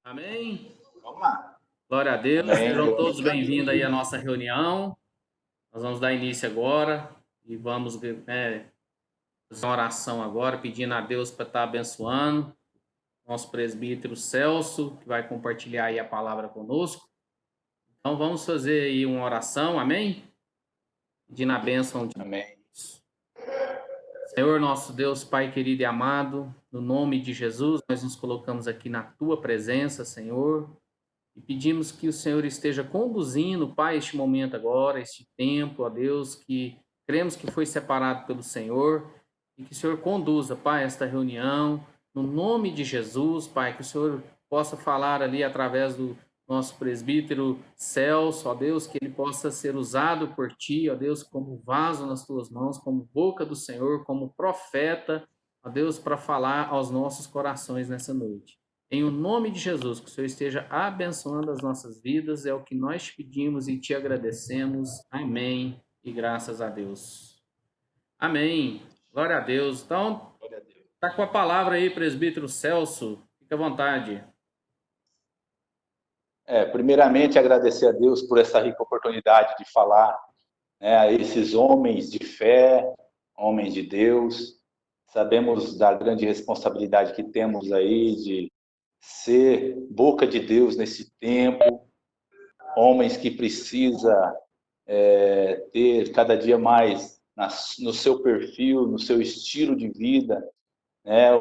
Amém? Vamos lá. Glória a Deus. Amém. Sejam todos bem-vindos aí à nossa reunião. Nós vamos dar início agora e vamos fazer uma oração agora, pedindo a Deus para estar abençoando nosso presbítero Celso, que vai compartilhar aí a palavra conosco. Então vamos fazer aí uma oração, amém? Pedindo a bênção de Amém. Deus. Senhor, nosso Deus, Pai querido e amado, no nome de Jesus, nós nos colocamos aqui na Tua presença, Senhor, e pedimos que o Senhor esteja conduzindo, Pai, este momento agora, este tempo, ó Deus, que cremos que foi separado pelo Senhor, e que o Senhor conduza, Pai, esta reunião, no nome de Jesus, Pai, que o Senhor possa falar ali através do nosso presbítero Celso, ó Deus, que ele possa ser usado por Ti, ó Deus, como vaso nas Tuas mãos, como boca do Senhor, como profeta, ó Deus, para falar aos nossos corações nessa noite. Em o nome de Jesus, que o Senhor esteja abençoando as nossas vidas, é o que nós te pedimos e te agradecemos. Amém. E graças a Deus. Amém. Glória a Deus. Então, Glória a Deus. está com a palavra aí, presbítero Celso. Fique à vontade. Primeiramente, agradecer a Deus por essa rica oportunidade de falar, a esses homens de fé, homens de Deus. Sabemos da grande responsabilidade que temos aí de ser boca de Deus nesse tempo, homens que precisa ter cada dia mais no seu perfil, no seu estilo de vida,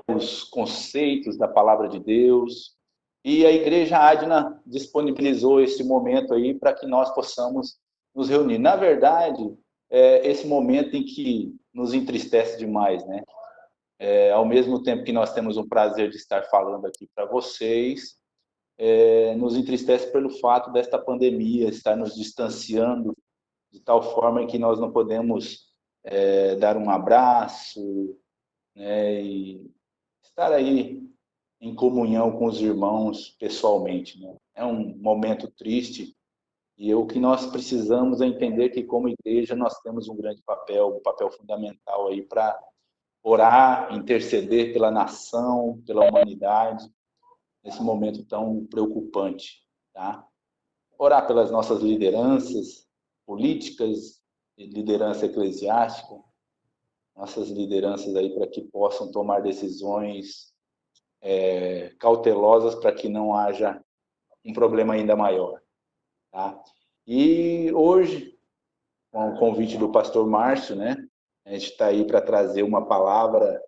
os conceitos da palavra de Deus. E a Igreja Adna disponibilizou esse momento aí para que nós possamos nos reunir. Na verdade, esse momento em que nos entristece demais, né? Ao mesmo tempo que nós temos o prazer de estar falando aqui para vocês, nos entristece pelo fato desta pandemia estar nos distanciando de tal forma que nós não podemos dar um abraço, né? E estar aí em comunhão com os irmãos pessoalmente, né? É um momento triste e o que nós precisamos é entender que como igreja nós temos um grande papel, um papel fundamental aí para orar, interceder pela nação, pela humanidade, nesse momento tão preocupante, tá? Orar pelas nossas lideranças políticas, liderança eclesiástica, nossas lideranças aí para que possam tomar decisões cautelosas para que não haja um problema ainda maior, tá? E hoje, com o convite do pastor Márcio, né, a gente está aí para trazer uma palavra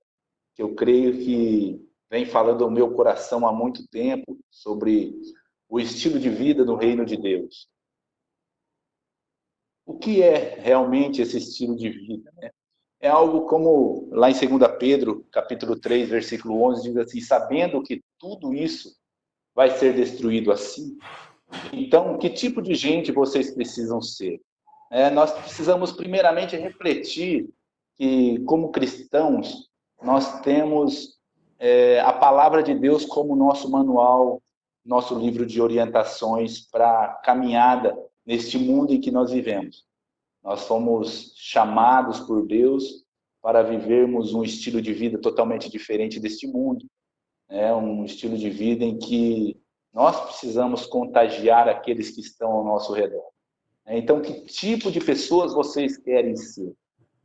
que eu creio que vem falando ao meu coração há muito tempo sobre o estilo de vida do reino de Deus. O que é realmente esse estilo de vida, né? É algo como lá em 2 Pedro, capítulo 3, versículo 11, diz assim: sabendo que tudo isso vai ser destruído assim, então, que tipo de gente vocês precisam ser? Nós precisamos primeiramente refletir que, como cristãos, nós temos a palavra de Deus como nosso manual, nosso livro de orientações para a caminhada neste mundo em que nós vivemos. Nós fomos chamados por Deus para vivermos um estilo de vida totalmente diferente deste mundo, um estilo de vida em que nós precisamos contagiar aqueles que estão ao nosso redor. Então, que tipo de pessoas vocês querem ser?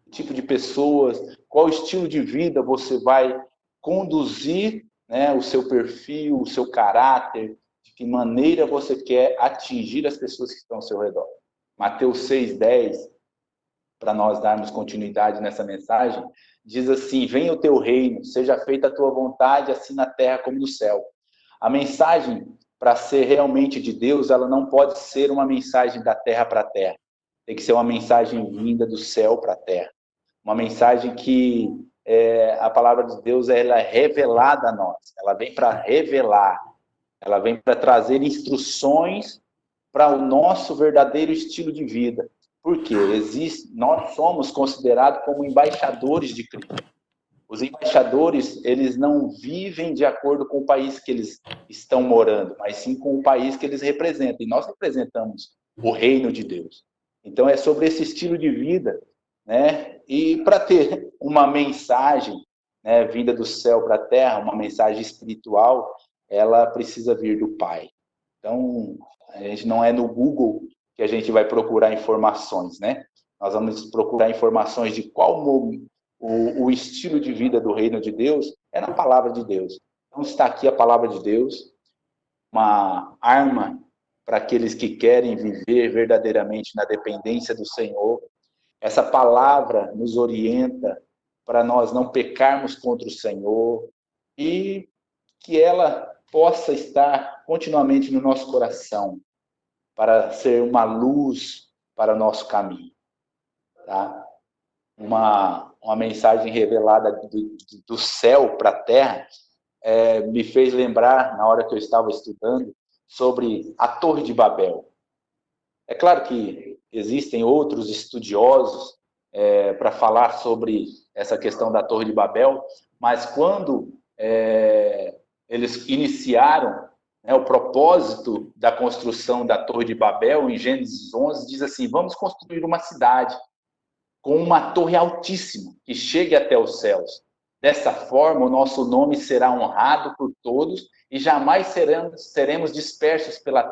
Que tipo de pessoas, qual estilo de vida você vai conduzir, o seu perfil, o seu caráter, de que maneira você quer atingir as pessoas que estão ao seu redor. Mateus 6:10, para nós darmos continuidade nessa mensagem, diz assim: venha o teu reino, seja feita a tua vontade, assim na terra como no céu. A mensagem, para ser realmente de Deus, ela não pode ser uma mensagem da terra para a terra. Tem que ser uma mensagem vinda do céu para a terra. Uma mensagem que a palavra de Deus ela é revelada a nós. Ela vem para revelar. Ela vem para trazer instruções para o nosso verdadeiro estilo de vida. Porque nós somos considerados como embaixadores de Cristo. Os embaixadores, eles não vivem de acordo com o país que eles estão morando, mas sim com o país que eles representam. E nós representamos o reino de Deus. Então, é sobre esse estilo de vida, né? E para ter uma mensagem, vinda do céu para a terra, uma mensagem espiritual, ela precisa vir do Pai. Então, a gente não é no Google que a gente vai procurar informações, né? Nós vamos procurar informações de qual o estilo de vida do reino de Deus é na palavra de Deus. Então, está aqui a palavra de Deus, uma arma para aqueles que querem viver verdadeiramente na dependência do Senhor. Essa palavra nos orienta para nós não pecarmos contra o Senhor e que ela possa estar continuamente no nosso coração para ser uma luz para o nosso caminho. Tá? Uma mensagem revelada do céu para a terra me fez lembrar, na hora que eu estava estudando, sobre a Torre de Babel. É claro que existem outros estudiosos para falar sobre essa questão da Torre de Babel, mas quando eles iniciaram o propósito da construção da Torre de Babel, em Gênesis 11, diz assim: vamos construir uma cidade com uma torre altíssima que chegue até os céus. Dessa forma, o nosso nome será honrado por todos e jamais seremos dispersos pela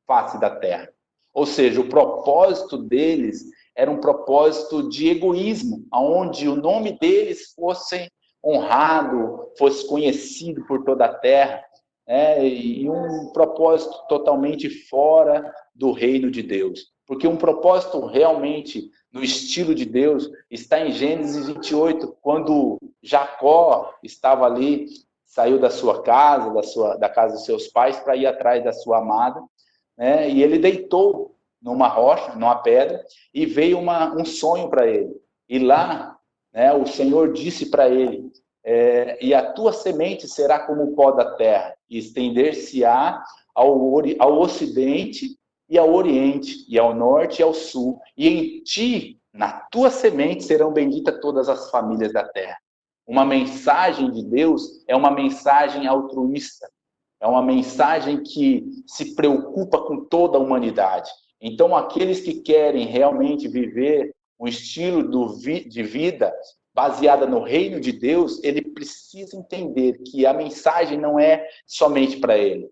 face da terra. Ou seja, o propósito deles era um propósito de egoísmo, onde o nome deles fosse honrado, fosse conhecido por toda a terra, e um propósito totalmente fora do reino de Deus. Porque um propósito realmente no estilo de Deus está em Gênesis 28, quando Jacó estava ali, saiu da sua casa, da casa dos seus pais, para ir atrás da sua amada, e ele deitou numa rocha, numa pedra, e veio um sonho para ele. E lá, o Senhor disse para ele: e a tua semente será como o pó da terra, e estender-se-á ao ocidente e ao oriente, e ao norte e ao sul, e em ti, na tua semente, serão benditas todas as famílias da terra. Uma mensagem de Deus é uma mensagem altruísta, é uma mensagem que se preocupa com toda a humanidade. Então, aqueles que querem realmente viver um estilo de vida baseada no reino de Deus, ele precisa entender que a mensagem não é somente para ele,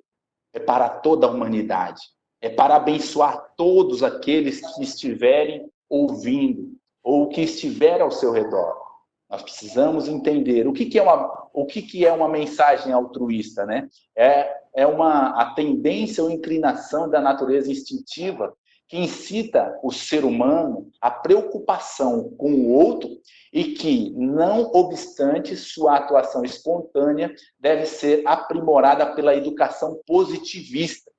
é para toda a humanidade. É para abençoar todos aqueles que estiverem ouvindo ou que estiver ao seu redor. Nós precisamos entender o que é uma mensagem altruísta, né? É a tendência ou inclinação da natureza instintiva que incita o ser humano à preocupação com o outro e que, não obstante sua atuação espontânea, deve ser aprimorada pela educação positivista,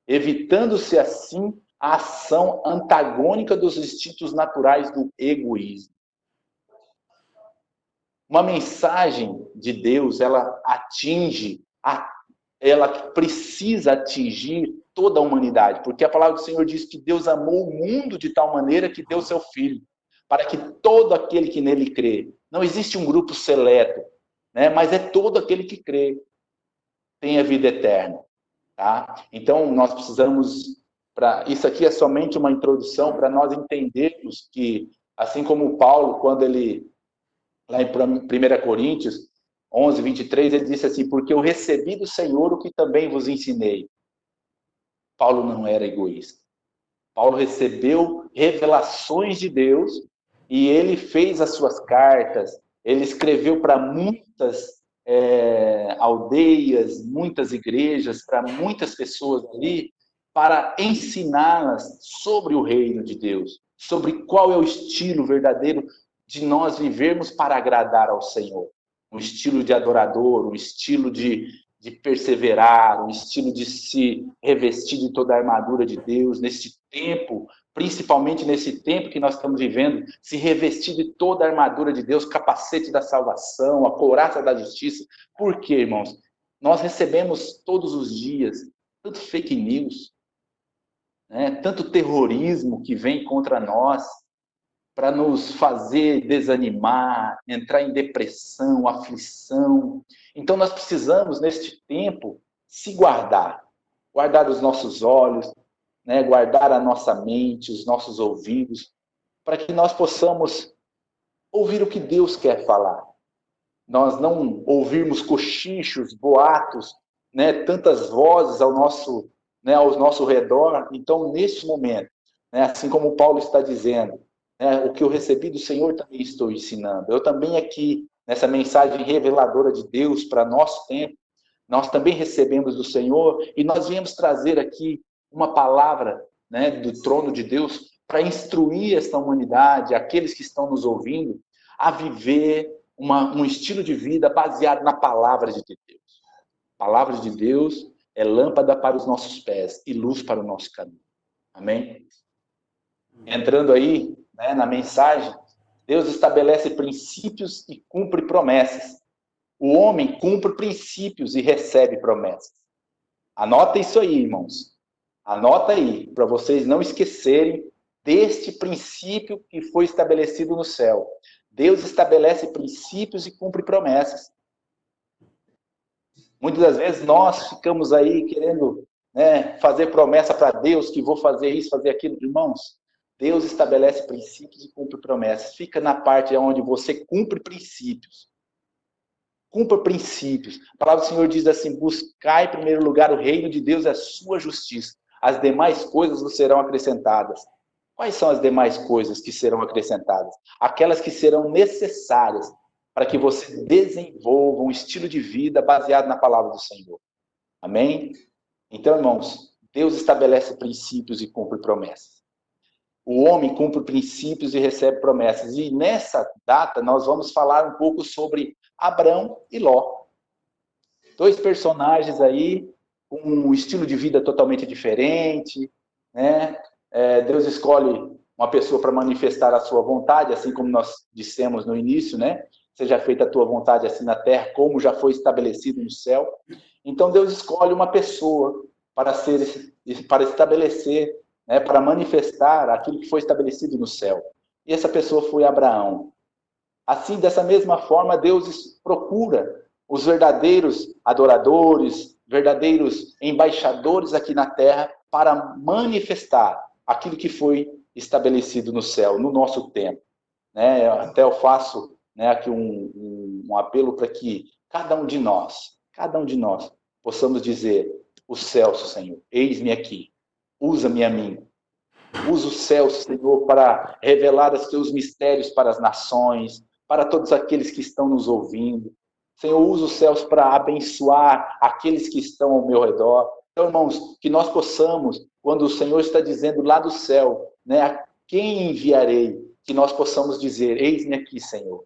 evitando-se assim a ação antagônica dos instintos naturais do egoísmo. Uma mensagem de Deus, ela precisa atingir toda a humanidade, porque a palavra do Senhor diz que Deus amou o mundo de tal maneira que deu seu Filho, para que todo aquele que nele crê, não existe um grupo seleto, mas é todo aquele que crê, tenha vida eterna. Tá? Então, nós precisamos, isso aqui é somente uma introdução para nós entendermos que, assim como Paulo, quando ele, lá em 1 Coríntios 11, 23, ele disse assim: porque eu recebi do Senhor o que também vos ensinei. Paulo não era egoísta. Paulo recebeu revelações de Deus e ele fez as suas cartas, ele escreveu para muitas aldeias, muitas igrejas, para muitas pessoas ali, para ensiná-las sobre o reino de Deus, sobre qual é o estilo verdadeiro de nós vivermos para agradar ao Senhor. Um estilo de adorador, um estilo de perseverar, um estilo de se revestir de toda a armadura de Deus, nesse tempo, principalmente nesse tempo que nós estamos vivendo, se revestir de toda a armadura de Deus, capacete da salvação, a couraça da justiça. Por quê, irmãos? Nós recebemos todos os dias tanto fake news, tanto terrorismo que vem contra nós, para nos fazer desanimar, entrar em depressão, aflição. Então, nós precisamos, neste tempo, se guardar os nossos olhos, guardar a nossa mente, os nossos ouvidos, para que nós possamos ouvir o que Deus quer falar. Nós não ouvirmos cochichos, boatos, né, tantas vozes ao nosso redor. Então, neste momento, né, assim como Paulo está dizendo, né, o que eu recebi do Senhor também estou ensinando. Eu também aqui, nessa mensagem reveladora de Deus para nosso tempo, nós também recebemos do Senhor e nós viemos trazer aqui uma palavra, né, do trono de Deus para instruir esta humanidade, aqueles que estão nos ouvindo, a viver um estilo de vida baseado na palavra de Deus. A palavra de Deus é lâmpada para os nossos pés e luz para o nosso caminho. Amém? Entrando aí, né, na mensagem, Deus estabelece princípios e cumpre promessas. O homem cumpre princípios e recebe promessas. Anota isso aí, irmãos. Anota aí, para vocês não esquecerem deste princípio que foi estabelecido no céu. Deus estabelece princípios e cumpre promessas. Muitas das vezes nós ficamos aí querendo, né, fazer promessa para Deus que vou fazer isso, fazer aquilo. Irmãos, Deus estabelece princípios e cumpre promessas. Fica na parte onde você cumpre princípios. Cumpra princípios. A palavra do Senhor diz assim: buscai em primeiro lugar o reino de Deus e a sua justiça. As demais coisas vos serão acrescentadas. Quais são as demais coisas que serão acrescentadas? Aquelas que serão necessárias para que você desenvolva um estilo de vida baseado na palavra do Senhor. Amém? Então, irmãos, Deus estabelece princípios e cumpre promessas. O homem cumpre princípios e recebe promessas. E nessa data nós vamos falar um pouco sobre Abrão e Ló. Dois personagens aí com um estilo de vida totalmente diferente, né? Deus escolhe uma pessoa para manifestar a sua vontade, assim como nós dissemos no início, né? Seja feita a tua vontade assim na terra, como já foi estabelecido no céu. Então Deus escolhe uma pessoa para estabelecer, né, para manifestar aquilo que foi estabelecido no céu. E essa pessoa foi Abraão. Assim, dessa mesma forma, Deus procura os verdadeiros adoradores, verdadeiros embaixadores aqui na terra para manifestar aquilo que foi estabelecido no céu, no nosso tempo. Né? Até eu faço, né, aqui um apelo para que cada um de nós, possamos dizer: os céus, Senhor, eis-me aqui, usa-me a mim. Usa os céus, Senhor, para revelar os teus mistérios para as nações, para todos aqueles que estão nos ouvindo. Senhor, usa os céus para abençoar aqueles que estão ao meu redor. Então, irmãos, que nós possamos, quando o Senhor está dizendo lá do céu, né, a quem enviarei, que nós possamos dizer: eis-me aqui, Senhor.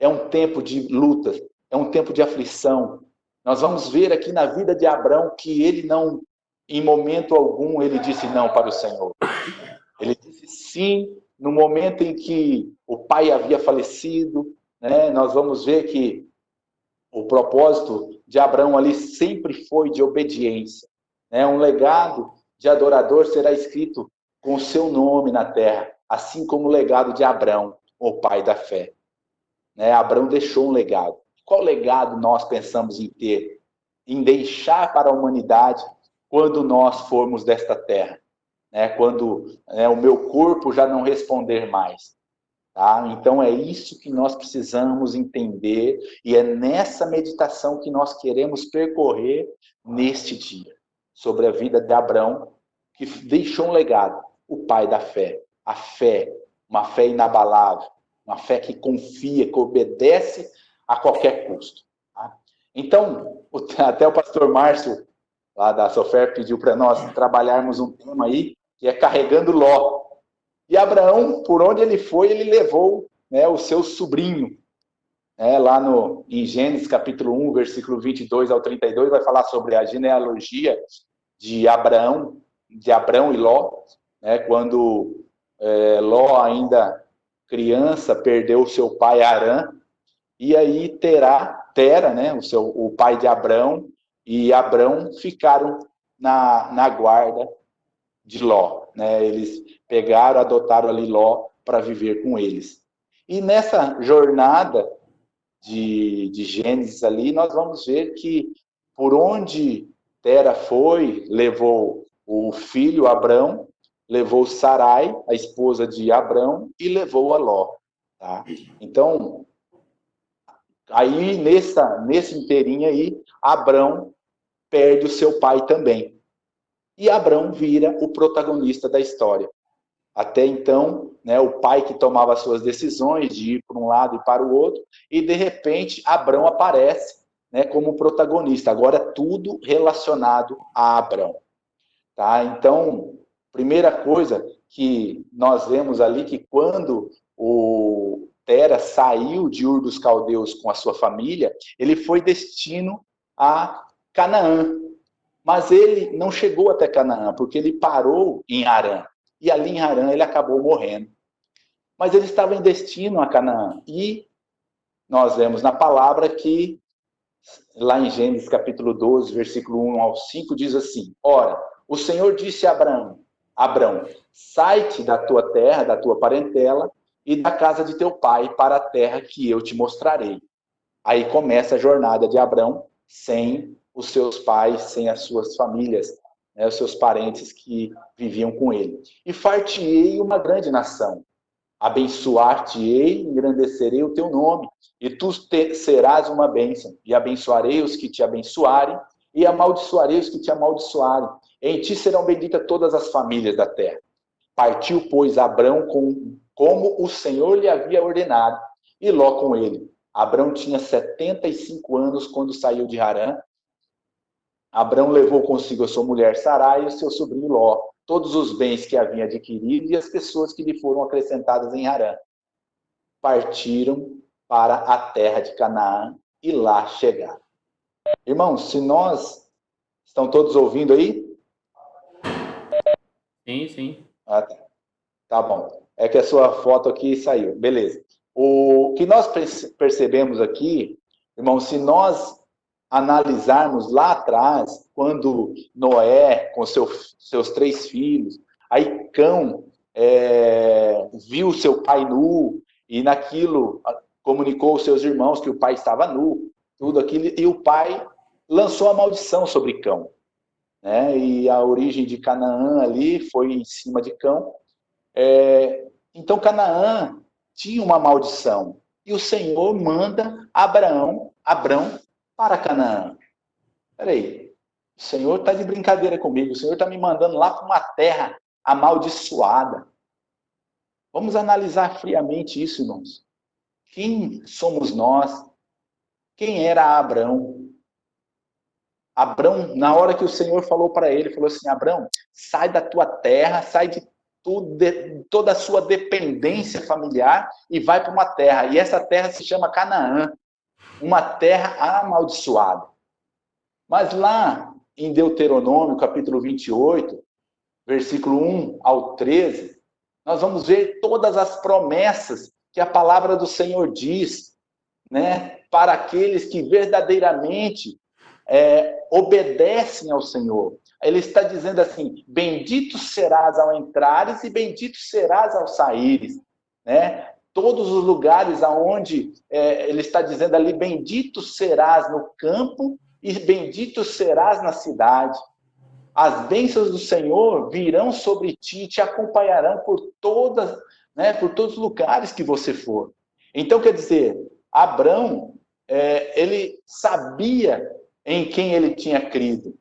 É um tempo de lutas, é um tempo de aflição. Nós vamos ver aqui na vida de Abrão que ele não, em momento algum, ele disse não para o Senhor. Ele disse sim no momento em que o pai havia falecido, né? Nós vamos ver que o propósito de Abraão ali sempre foi de obediência, né? Um legado de adorador será escrito com o seu nome na terra, assim como o legado de Abraão, o pai da fé. Né? Abraão deixou um legado. Qual legado nós pensamos em ter, em deixar para a humanidade quando nós formos desta terra? Né, quando o meu corpo já não responder mais. Tá? Então é isso que nós precisamos entender e é nessa meditação que nós queremos percorrer neste dia, sobre a vida de Abrão, que deixou um legado, o pai da fé. A fé, uma fé inabalável, uma fé que confia, que obedece a qualquer custo. Tá? Então, até o pastor Márcio, lá da Sofer, pediu para nós trabalharmos um tema aí, que é carregando Ló. E Abraão, por onde ele foi, ele levou, né, o seu sobrinho. Né, lá em Gênesis capítulo 1, versículo 22 ao 32, vai falar sobre a genealogia de Abraão e Ló, né, quando Ló, ainda criança, perdeu o seu pai Arã, e aí Tera, né, o pai de Abrão, e Abrão ficaram na guarda de Ló, né? Eles adotaram ali Ló para viver com eles. E nessa jornada de Gênesis ali, nós vamos ver que por onde Tera foi, levou o filho Abrão, levou Sarai, a esposa de Abrão, e levou a Ló. Tá? Então, aí nesse inteirinho aí, Abrão perde o seu pai também. E Abrão vira o protagonista da história. Até então, né, o pai que tomava as suas decisões de ir para um lado e para o outro, e de repente Abrão aparece, né, como protagonista. Agora tudo relacionado a Abrão. Tá? Então, primeira coisa que nós vemos ali, que quando o Tera saiu de Ur dos Caldeus com a sua família, ele foi destino a Canaã. Mas ele não chegou até Canaã, porque ele parou em Harã. E ali em Harã ele acabou morrendo. Mas ele estava em destino a Canaã. E nós vemos na palavra que, lá em Gênesis capítulo 12, versículo 1 ao 5, diz assim: Ora, o Senhor disse a Abrão, sai-te da tua terra, da tua parentela, e da casa de teu pai, para a terra que eu te mostrarei. Aí começa a jornada de Abrão sem os seus pais, sem as suas famílias, né, os seus parentes que viviam com ele. E far-te-ei uma grande nação. Abençoar-te-ei, engrandecerei o teu nome, e tu serás uma bênção. E abençoarei os que te abençoarem, e amaldiçoarei os que te amaldiçoarem. Em ti serão benditas todas as famílias da terra. Partiu, pois, Abrão como o Senhor lhe havia ordenado, e Ló com ele. Abrão tinha 75 anos quando saiu de Harã. Abrão levou consigo a sua mulher Sarai e o seu sobrinho Ló, todos os bens que havia adquirido e as pessoas que lhe foram acrescentadas em Harã. Partiram para a terra de Canaã e lá chegaram. Irmãos, se nós... Estão todos ouvindo aí? Sim, sim. Ah, tá. Tá bom. É que a sua foto aqui saiu. Beleza. O que nós percebemos aqui, irmãos, se nós analisarmos lá atrás, quando Noé, com seus 3 filhos, aí Cão viu seu pai nu, e naquilo comunicou aos seus irmãos que o pai estava nu, tudo aquilo, e o pai lançou a maldição sobre Cão. Né? E a origem de Canaã ali foi em cima de Cão. Então Canaã tinha uma maldição. E o Senhor manda Abrão para Canaã. Peraí, o Senhor está de brincadeira comigo, o Senhor está me mandando lá para uma terra amaldiçoada. Vamos analisar friamente isso, irmãos. Quem somos nós? Quem era Abrão? Abrão, na hora que o Senhor falou para ele, falou assim: Abrão, sai da tua terra, sai de toda a sua dependência familiar e vai para uma terra. E essa terra se chama Canaã, uma terra amaldiçoada. Mas lá em Deuteronômio, capítulo 28, versículo 1 ao 13, nós vamos ver todas as promessas que a palavra do Senhor diz, né, para aqueles que verdadeiramente obedecem ao Senhor. Ele está dizendo assim: bendito serás ao entrares e bendito serás ao saíres, né? Todos os lugares aonde ele está dizendo ali: bendito serás no campo e bendito serás na cidade. As bênçãos do Senhor virão sobre ti e te acompanharão por todos os lugares que você for. Então, quer dizer, Abrão, ele sabia em quem ele tinha crido,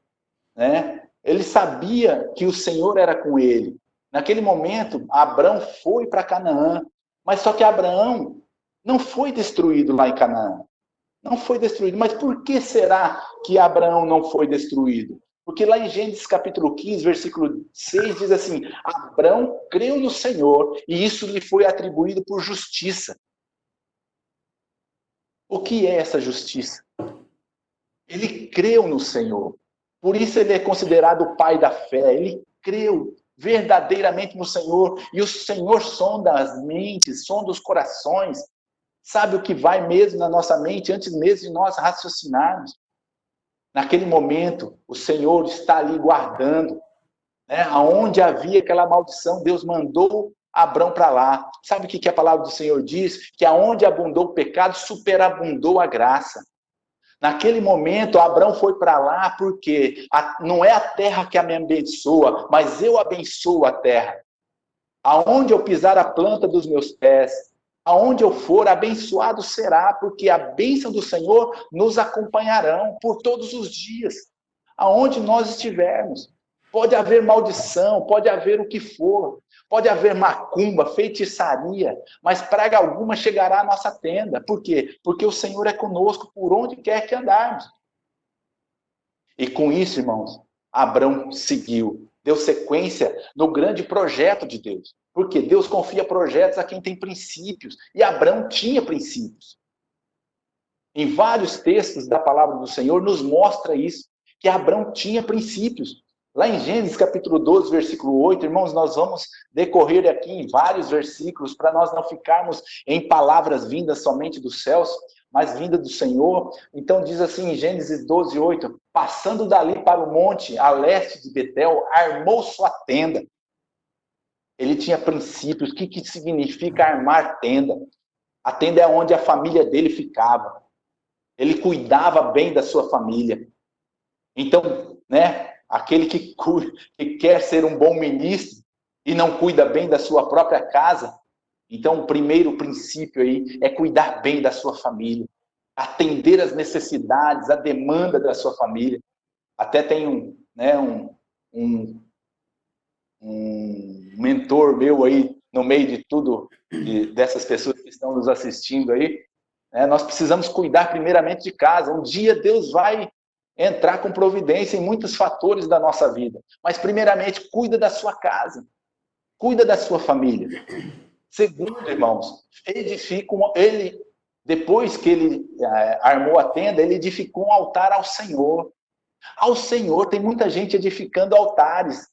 né? Ele sabia que o Senhor era com ele. Naquele momento, Abrão foi para Canaã, mas só que Abraão não foi destruído lá em Canaã. Não foi destruído. Mas por que será que Abraão não foi destruído? Porque lá em Gênesis capítulo 15, versículo 6, diz assim: Abrão creu no Senhor e isso lhe foi atribuído por justiça. O que é essa justiça? Ele creu no Senhor. Por isso ele é considerado o pai da fé. Ele creu verdadeiramente no Senhor. E o Senhor sonda as mentes, sonda os corações. Sabe o que vai mesmo na nossa mente antes mesmo de nós raciocinarmos. Naquele momento, o Senhor está ali guardando. Né? Aonde havia aquela maldição, Deus mandou Abrão para lá. Sabe o que a palavra do Senhor diz? Que aonde abundou o pecado, superabundou a graça. Naquele momento, Abrão foi para lá porque não é a terra que me abençoa, mas eu abençoo a terra. Aonde eu pisar a planta dos meus pés, aonde eu for, abençoado será, porque a bênção do Senhor nos acompanharão por todos os dias. aonde nós estivermos. Pode haver maldição, pode haver o que for, pode haver macumba, feitiçaria, mas praga alguma chegará à nossa tenda. Por quê? Porque o Senhor é conosco por onde quer que andarmos. E com isso, irmãos, Abrão seguiu, deu sequência no grande projeto de Deus. Porque Deus confia projetos a quem tem princípios, e Abrão tinha princípios. Em vários textos da palavra do Senhor nos mostra isso, que Abrão tinha princípios. Lá em Gênesis capítulo 12, versículo 8, irmãos, nós vamos decorrer aqui em vários versículos, para nós não ficarmos em palavras vindas somente dos céus, mas vindas do Senhor. Então diz assim em Gênesis 12, 8, passando dali para o monte, a leste de Betel, armou sua tenda. Ele tinha princípios. O que significa armar tenda? A tenda é onde a família dele ficava. Ele cuidava bem da sua família. Então, né, aquele que quer ser um bom ministro e não cuida bem da sua própria casa, então o primeiro princípio aí é cuidar bem da sua família, atender as necessidades, a demanda da sua família. Até tem um mentor meu aí, no meio de tudo, dessas pessoas que estão nos assistindo aí, né, nós precisamos cuidar primeiramente de casa. Um dia Deus vai entrar com providência em muitos fatores da nossa vida, mas primeiramente cuida da sua casa, cuida da sua família. Segundo, irmãos, depois que ele armou a tenda, ele edificou um altar ao Senhor. Ao Senhor, tem muita gente edificando altares,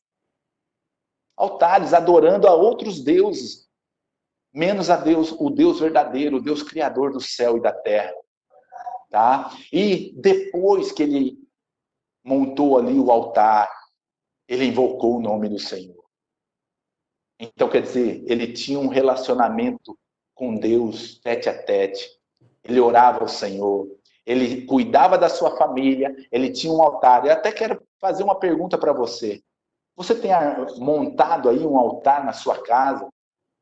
adorando a outros deuses, menos a Deus, o Deus verdadeiro, o Deus criador do céu e da terra. Tá? E depois que ele montou ali o altar, ele invocou o nome do Senhor. Então, quer dizer, ele tinha um relacionamento com Deus, tete a tete. Ele orava ao Senhor, ele cuidava da sua família, ele tinha um altar. Eu até quero fazer uma pergunta para você. Você tem montado aí um altar na sua casa?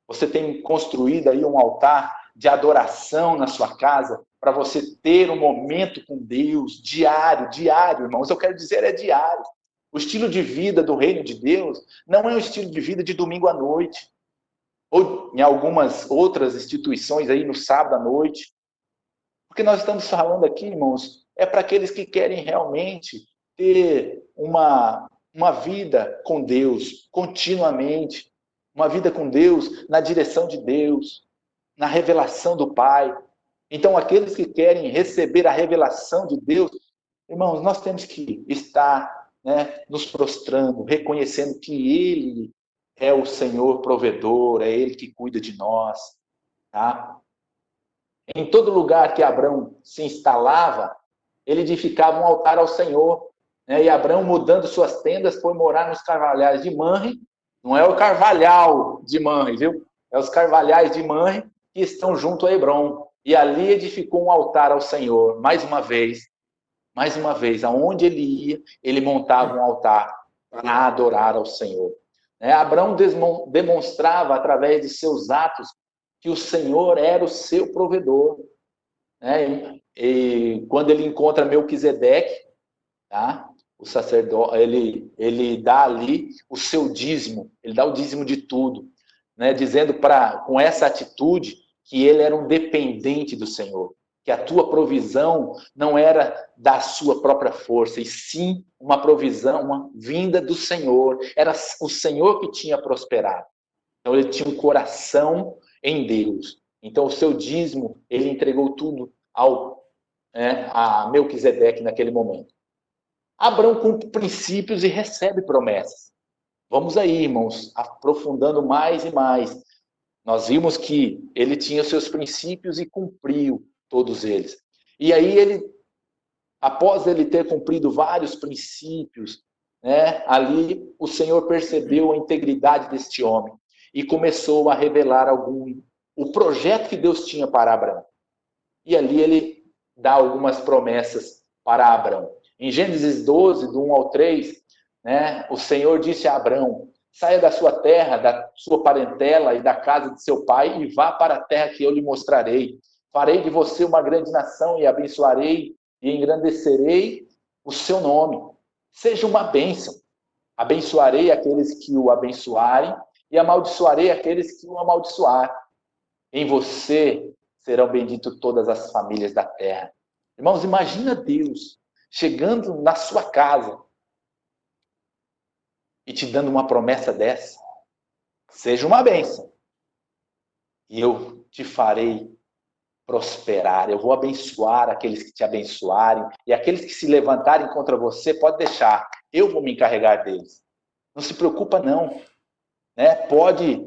Você tem construído aí um altar de adoração na sua casa, para você ter um momento com Deus, diário, irmãos, eu quero dizer, é diário. O estilo de vida do reino de Deus não é um estilo de vida de domingo à noite, ou em algumas outras instituições aí no sábado à noite. Porque nós estamos falando aqui, irmãos, é para aqueles que querem realmente ter uma vida com Deus, continuamente, uma vida com Deus, na direção de Deus, na revelação do Pai. Então, aqueles que querem receber a revelação de Deus, irmãos, nós temos que estar, né, nos prostrando, reconhecendo que Ele é o Senhor provedor, é Ele que cuida de nós. Tá? Em todo lugar que Abrão se instalava, ele edificava um altar ao Senhor. Né? E Abrão, mudando suas tendas, foi morar nos carvalhais de Manre. Não é o carvalhal de Manre, viu? É os carvalhais de Manre que estão junto a Hebrom. E ali edificou um altar ao Senhor. Mais uma vez, aonde ele ia, ele montava um altar para adorar ao Senhor. Abrão demonstrava, através de seus atos, que o Senhor era o seu provedor. E quando ele encontra Melquisedeque, tá? O sacerdote, ele dá ali o seu dízimo, ele dá o dízimo de tudo, né? Dizendo com essa atitude que ele era um dependente do Senhor, que a tua provisão não era da sua própria força, e sim uma provisão, uma vinda do Senhor. Era o Senhor que tinha prosperado. Então ele tinha um coração em Deus. Então o seu dízimo, ele entregou tudo a Melquisedeque naquele momento. Abrão cumpre princípios e recebe promessas. Vamos aí, irmãos, aprofundando mais e mais. Nós vimos que ele tinha os seus princípios e cumpriu todos eles. E aí após ele ter cumprido vários princípios, né, ali o Senhor percebeu a integridade deste homem e começou a revelar o projeto que Deus tinha para Abrão. E ali ele dá algumas promessas para Abrão. Em Gênesis 12, do 1 ao 3, né, o Senhor disse a Abrão: saia da sua terra, da sua parentela e da casa de seu pai e vá para a terra que eu lhe mostrarei. Farei de você uma grande nação e abençoarei e engrandecerei o seu nome. Seja uma bênção. Abençoarei aqueles que o abençoarem e amaldiçoarei aqueles que o amaldiçoarem. Em você serão benditas todas as famílias da terra. Irmãos, imagina Deus chegando na sua casa e te dando uma promessa dessa. Seja uma bênção. E eu te farei prosperar. Eu vou abençoar aqueles que te abençoarem. E aqueles que se levantarem contra você, pode deixar. Eu vou me encarregar deles. Não se preocupa, não. Né? Pode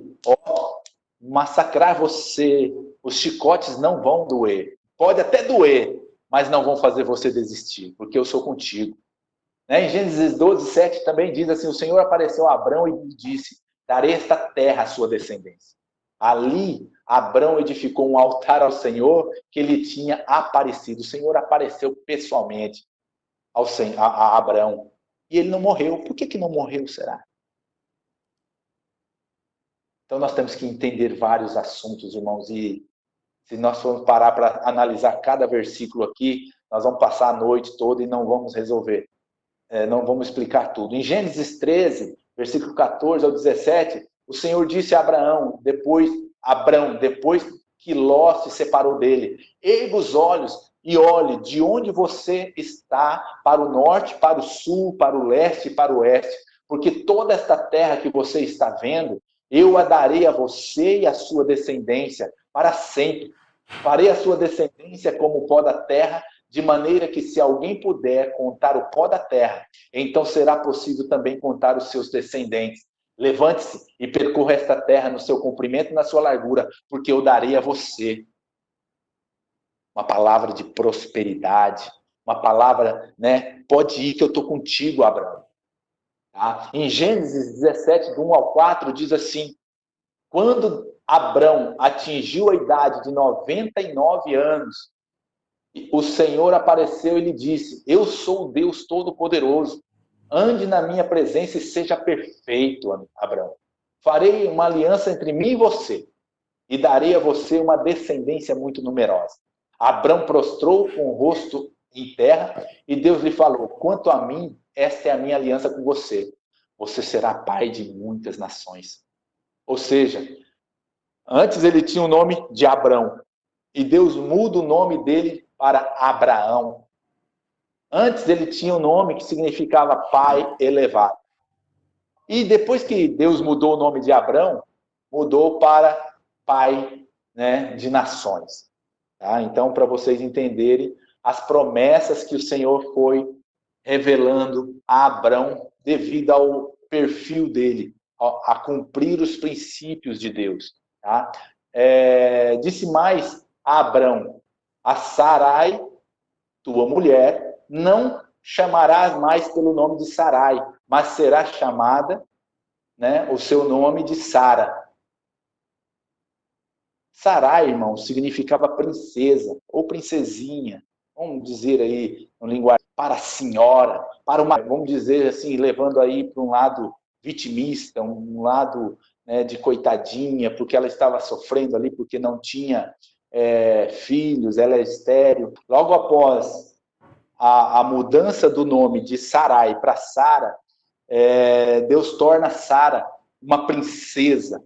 massacrar você. Os chicotes não vão doer. Pode até doer, mas não vão fazer você desistir, porque eu sou contigo. Né? Em Gênesis 12, 7 também diz assim, o Senhor apareceu a Abrão e disse, darei esta terra à sua descendência. Ali, Abrão edificou um altar ao Senhor que lhe tinha aparecido. O Senhor apareceu pessoalmente a Abrão. E ele não morreu. Por que não morreu, será? Então, nós temos que entender vários assuntos, irmãos. E se nós formos parar para analisar cada versículo aqui, nós vamos passar a noite toda e não vamos resolver. Não vamos explicar tudo. Em Gênesis 13, versículo 14 ao 17, o Senhor disse a Abrão, depois que Ló se separou dele, erga os olhos e olhe de onde você está, para o norte, para o sul, para o leste e para o oeste, porque toda esta terra que você está vendo, eu a darei a você e a sua descendência para sempre. Farei a sua descendência como o pó da terra, de maneira que se alguém puder contar o pó da terra, então será possível também contar os seus descendentes. Levante-se e percorra esta terra no seu comprimento e na sua largura, porque eu darei a você. Uma palavra de prosperidade, uma palavra, né? Pode ir que eu estou contigo, Abraão. Tá? Em Gênesis 17, do 1 ao 4, diz assim, quando Abrão atingiu a idade de 99 anos, o Senhor apareceu e lhe disse, eu sou o Deus Todo-Poderoso, ande na minha presença e seja perfeito, Abrão. Farei uma aliança entre mim e você, e darei a você uma descendência muito numerosa. Abrão prostrou com o rosto em terra, e Deus lhe falou, quanto a mim, esta é a minha aliança com você. Você será pai de muitas nações. Ou seja, antes ele tinha o nome de Abrão, e Deus muda o nome dele para Abraão. Antes ele tinha um nome que significava pai elevado. E depois que Deus mudou o nome de Abrão, mudou para pai, né, de nações. Tá? Então, para vocês entenderem as promessas que o Senhor foi revelando a Abrão devido ao perfil dele, a cumprir os princípios de Deus. Tá? Disse mais a Abrão, a Sarai, tua mulher, não chamarás mais pelo nome de Sarai, mas será chamada, né, o seu nome de Sara. Sarai, irmão, significava princesa ou princesinha, vamos dizer aí, no linguagem, para a senhora, para uma, vamos dizer assim, levando aí para um lado vitimista, um lado, né, de coitadinha, porque ela estava sofrendo ali, porque não tinha filhos, ela é estéril. Logo após a mudança do nome de Sarai para Sara, Deus torna Sara uma princesa,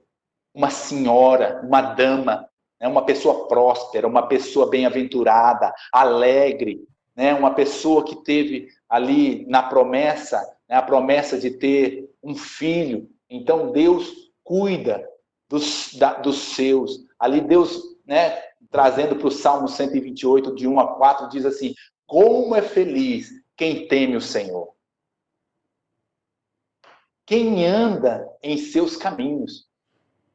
uma senhora, uma dama, né? Uma pessoa próspera, uma pessoa bem-aventurada, alegre, né? Uma pessoa que teve ali na promessa, né? A promessa de ter um filho. Então Deus cuida dos seus. Ali Deus, né, trazendo para o Salmo 128, de 1 a 4, diz assim, como é feliz quem teme o Senhor. Quem anda em seus caminhos.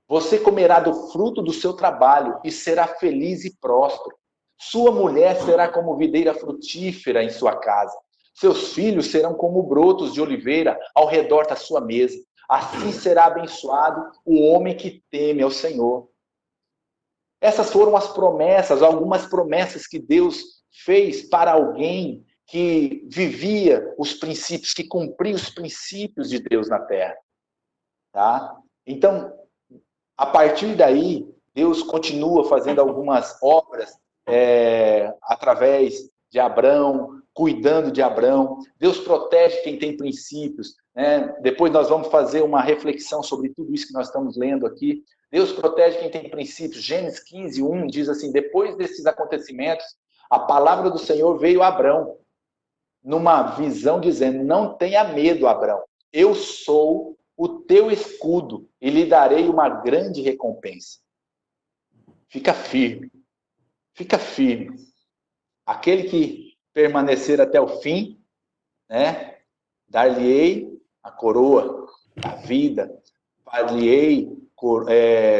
Você comerá do fruto do seu trabalho e será feliz e próspero. Sua mulher será como videira frutífera em sua casa. Seus filhos serão como brotos de oliveira ao redor da sua mesa. Assim será abençoado o homem que teme ao Senhor. Essas foram as promessas, algumas promessas que Deus fez para alguém que vivia os princípios, que cumpria os princípios de Deus na terra. Tá? Então, a partir daí, Deus continua fazendo algumas obras através de Abrão, cuidando de Abrão. Deus protege quem tem princípios, né? Depois nós vamos fazer uma reflexão sobre tudo isso que nós estamos lendo aqui. Deus protege quem tem princípios. Gênesis 15:1 diz assim: depois desses acontecimentos, a palavra do Senhor veio a Abrão, numa visão dizendo: não tenha medo, Abrão, eu sou o teu escudo e lhe darei uma grande recompensa. Fica firme, fica firme. Aquele que permanecer até o fim, né, dar-lhe-ei a coroa da vida, dar-lhe-ei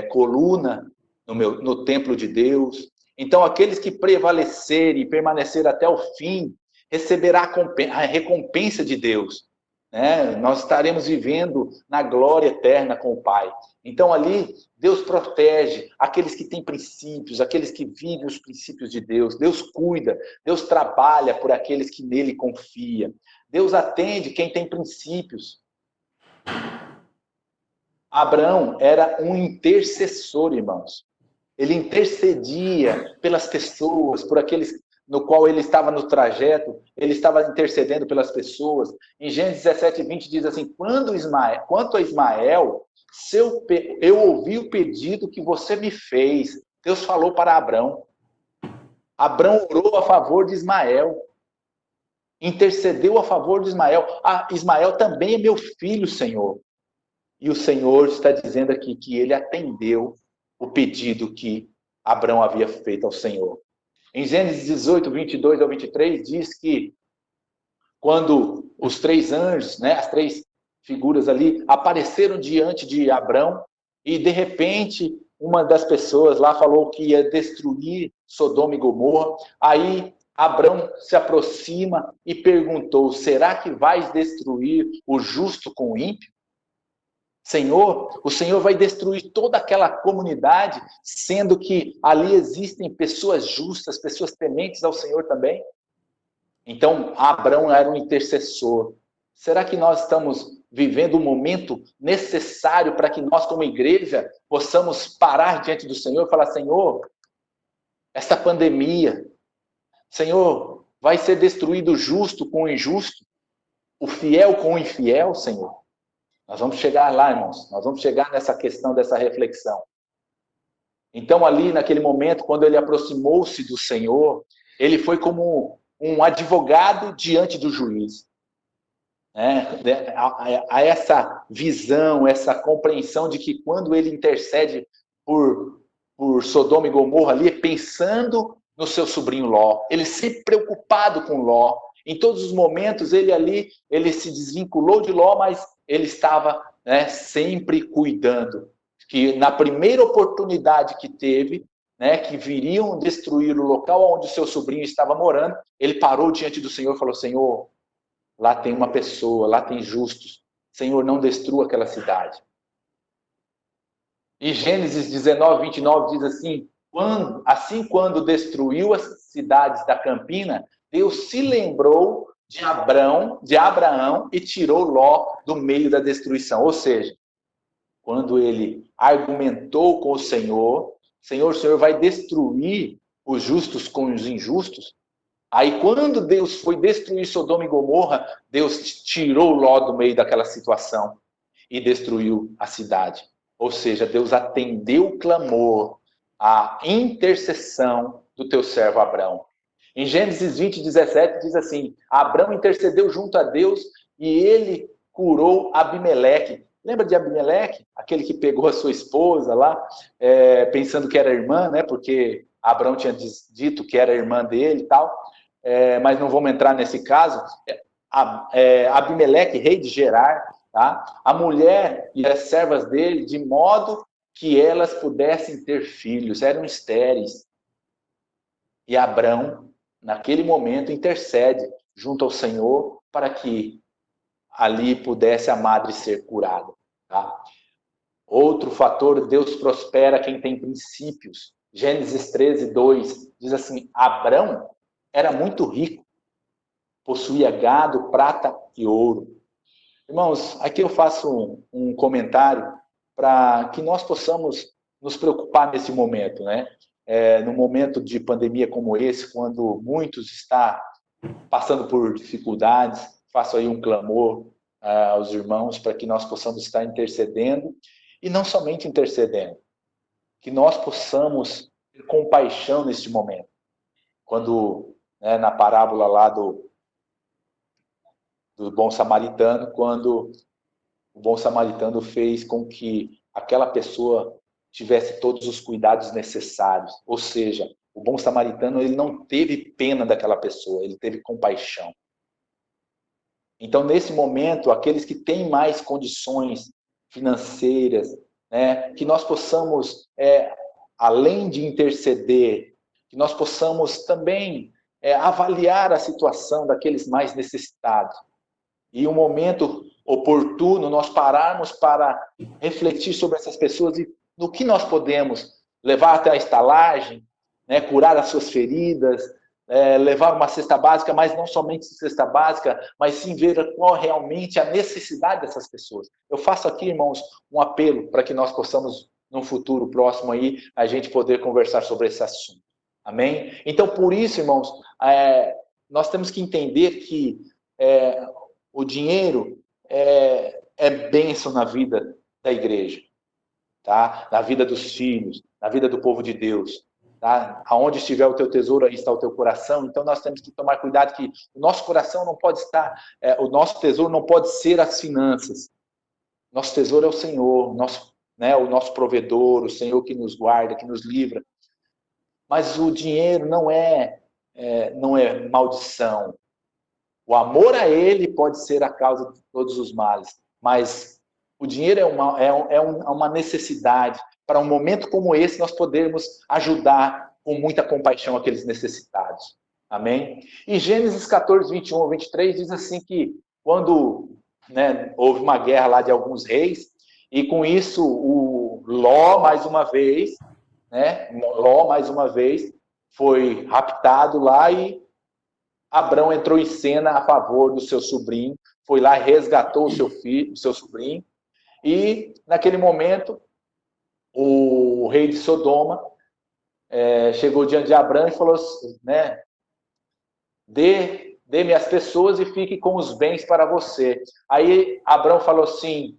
coluna no templo de Deus. Então, aqueles que prevalecerem e permanecer até o fim, receberá a recompensa de Deus. Né? Nós estaremos vivendo na glória eterna com o Pai. Então, ali, Deus protege aqueles que têm princípios, aqueles que vivem os princípios de Deus. Deus cuida, Deus trabalha por aqueles que nele confiam. Deus atende quem tem princípios. Abraão era um intercessor, irmãos. Ele intercedia pelas pessoas, por aqueles no qual ele estava no trajeto, ele estava intercedendo pelas pessoas. Em Gênesis 17:20 diz assim: quanto a Ismael, eu ouvi o pedido que você me fez. Deus falou para Abrão. Abrão orou a favor de Ismael. Intercedeu a favor de Ismael. Ismael também é meu filho, Senhor. E o Senhor está dizendo aqui que ele atendeu o pedido que Abrão havia feito ao Senhor. Em Gênesis 18:22-23, diz que quando os três anjos, né, as três figuras ali, apareceram diante de Abrão, e de repente uma das pessoas lá falou que ia destruir Sodoma e Gomorra. Aí Abrão se aproxima e perguntou: será que vais destruir o justo com o ímpio? Senhor, o Senhor vai destruir toda aquela comunidade, sendo que ali existem pessoas justas, pessoas tementes ao Senhor também? Então, Abrão era um intercessor. Será que nós estamos vivendo um momento necessário para que nós, como igreja, possamos parar diante do Senhor e falar: Senhor, esta pandemia, Senhor, vai ser destruído o justo com o injusto, o fiel com o infiel, Senhor? Nós vamos chegar lá, irmãos. Nós vamos chegar nessa questão, dessa reflexão. Então, ali, naquele momento, quando ele aproximou-se do Senhor, ele foi como um advogado diante do juiz. A essa visão, essa compreensão de que quando ele intercede por Sodoma e Gomorra, ali, pensando no seu sobrinho Ló, ele sempre preocupado com Ló. Em todos os momentos, ele se desvinculou de Ló, mas ele estava, né, sempre cuidando. Que na primeira oportunidade que teve, né, que viriam destruir o local onde o seu sobrinho estava morando, ele parou diante do Senhor e falou: Senhor, lá tem uma pessoa, lá tem justos. Senhor, não destrua aquela cidade. E Gênesis 19:29 diz assim: quando destruiu as cidades da campina, Deus se lembrou de Abraão e tirou Ló do meio da destruição. Ou seja, quando ele argumentou com o Senhor, o Senhor vai destruir os justos com os injustos. Aí quando Deus foi destruir Sodoma e Gomorra, Deus tirou Ló do meio daquela situação e destruiu a cidade. Ou seja, Deus atendeu o clamor, a intercessão do teu servo Abrão. Em Gênesis 20:17 diz assim: Abrão intercedeu junto a Deus e ele curou Abimeleque. Lembra de Abimeleque? Aquele que pegou a sua esposa lá, pensando que era irmã, né? Porque Abrão tinha dito que era irmã dele e tal. Mas não vamos entrar nesse caso. Abimeleque, rei de Gerar, tá? A mulher e as servas dele, de modo que elas pudessem ter filhos, eram estéreis. E Abrão, naquele momento, intercede junto ao Senhor para que ali pudesse a madre ser curada. Tá? Outro fator: Deus prospera quem tem princípios. Gênesis 13:2 diz assim: Abrão era muito rico, possuía gado, prata e ouro. Irmãos, aqui eu faço um comentário para que nós possamos nos preocupar nesse momento, né? No momento de pandemia como esse, quando muitos estão passando por dificuldades, faço aí um clamor aos irmãos para que nós possamos estar intercedendo, e não somente intercedendo, que nós possamos ter compaixão neste momento. Quando, na parábola lá do bom samaritano, quando o bom samaritano fez com que aquela pessoa tivesse todos os cuidados necessários. Ou seja, o bom samaritano, ele não teve pena daquela pessoa, ele teve compaixão. Então, nesse momento, aqueles que têm mais condições financeiras, que nós possamos, além de interceder, que nós possamos também avaliar a situação daqueles mais necessitados. E um momento oportuno, nós pararmos para refletir sobre essas pessoas e no que nós podemos levar até a estalagem, curar as suas feridas, levar uma cesta básica, mas não somente cesta básica, mas sim ver qual realmente a necessidade dessas pessoas. Eu faço aqui, irmãos, um apelo para que nós possamos, num futuro próximo aí, a gente poder conversar sobre esse assunto. Amém? Então, por isso, irmãos, nós temos que entender que o dinheiro é bênção na vida da igreja, tá? Na vida dos filhos, na vida do povo de Deus. Tá? Aonde estiver o teu tesouro, aí está o teu coração. Então nós temos que tomar cuidado que o nosso coração não pode estar, o nosso tesouro não pode ser as finanças. Nosso tesouro é o Senhor, o nosso provedor, o Senhor que nos guarda, que nos livra. Mas o dinheiro não é maldição. O amor a ele pode ser a causa de todos os males, mas o dinheiro é uma necessidade. Para um momento como esse, nós podermos ajudar com muita compaixão aqueles necessitados. Amém? E Gênesis 14, 21 a 23 diz assim que quando houve uma guerra lá de alguns reis, e com isso o Ló, mais uma vez, foi raptado lá e Abrão entrou em cena a favor do seu sobrinho, foi lá e resgatou o seu sobrinho, e naquele momento o rei de Sodoma chegou diante de Abrão e falou, dê-me as pessoas e fique com os bens para você. Aí Abrão falou assim,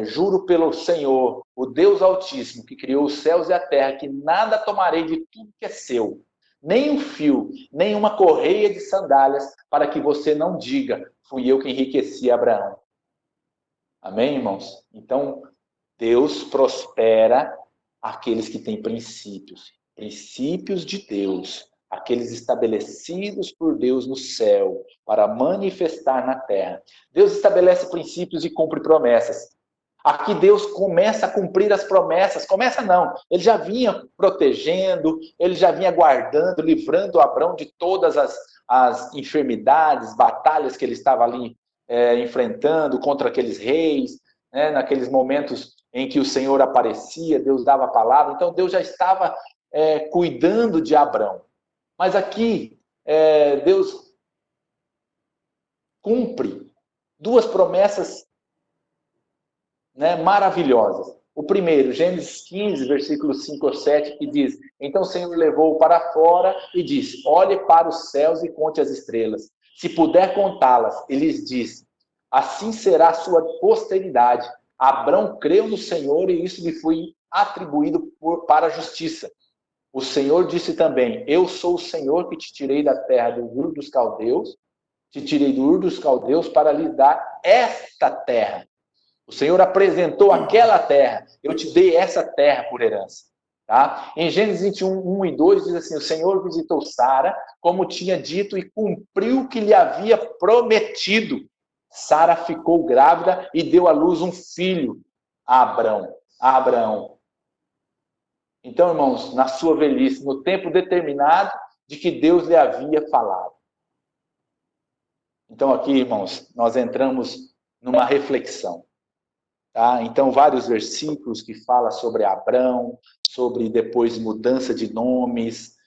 juro pelo Senhor, o Deus Altíssimo, que criou os céus e a terra, que nada tomarei de tudo que é seu, nem um fio, nem uma correia de sandálias, para que você não diga, fui eu que enriqueci Abraão. Amém, irmãos? Então, Deus prospera aqueles que têm princípios de Deus, aqueles estabelecidos por Deus no céu, para manifestar na terra. Deus estabelece princípios e cumpre promessas. Aqui Deus começa a cumprir as promessas. Começa não, ele já vinha protegendo, ele já vinha guardando, livrando Abrão de todas as enfermidades, batalhas que ele estava ali enfrentando contra aqueles reis, naqueles momentos em que o Senhor aparecia, Deus dava a palavra. Então Deus já estava cuidando de Abrão. Mas aqui Deus cumpre duas promessas maravilhosas. O primeiro, Gênesis 15, versículos 5 ou 7, que diz, então o Senhor levou-o para fora e disse, olhe para os céus e conte as estrelas. Se puder contá-las, ele lhes disse, assim será a sua posteridade. Abrão creu no Senhor e isso lhe foi atribuído para a justiça. O Senhor disse também, eu sou o Senhor que te tirei da terra do Ur dos Caldeus, te tirei do Ur dos Caldeus para lhe dar esta terra. O Senhor apresentou aquela terra, eu te dei essa terra por herança. Tá? Em Gênesis 21, 1 e 2 diz assim, o Senhor visitou Sara, como tinha dito, e cumpriu o que lhe havia prometido. Sara ficou grávida e deu à luz um filho a Abraão. Então, irmãos, na sua velhice, no tempo determinado de que Deus lhe havia falado. Então aqui, irmãos, nós entramos numa reflexão. Tá? Então, vários versículos que falam sobre Abrão, sobre depois mudança de nomes,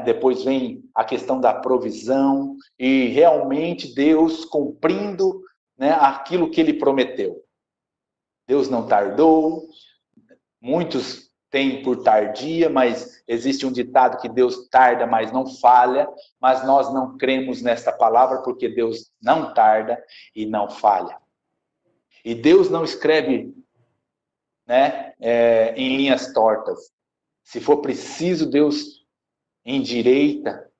depois vem a questão da provisão, e realmente Deus cumprindo aquilo que ele prometeu. Deus não tardou, muitos tem por tardia, mas existe um ditado que Deus tarda, mas não falha, mas nós não cremos nesta palavra porque Deus não tarda e não falha. E Deus não escreve, né, em linhas tortas. Se for preciso, Deus endireita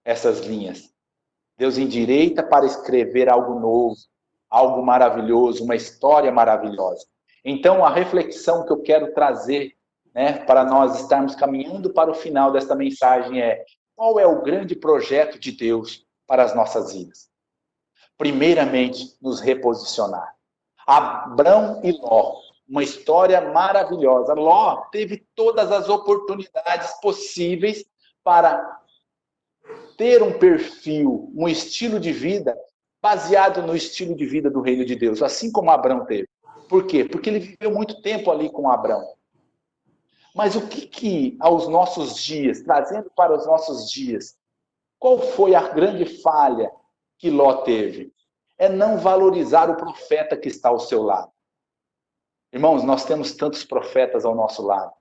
essas linhas. Deus endireita para escrever algo novo, algo maravilhoso, uma história maravilhosa. Então, a reflexão que eu quero trazer, né, para nós estarmos caminhando para o final desta mensagem é: qual é o grande projeto de Deus para as nossas vidas? Primeiramente, nos reposicionar. Abrão e Ló, uma história maravilhosa. Ló teve todas as oportunidades possíveis para ter um perfil, um estilo de vida baseado no estilo de vida do reino de Deus, assim como Abrão teve. Por quê? Porque ele viveu muito tempo ali com Abrão. Mas o que aos nossos dias, trazendo para os nossos dias, qual foi a grande falha que Ló teve? É não valorizar o profeta que está ao seu lado. Irmãos, nós temos tantos profetas ao nosso lado.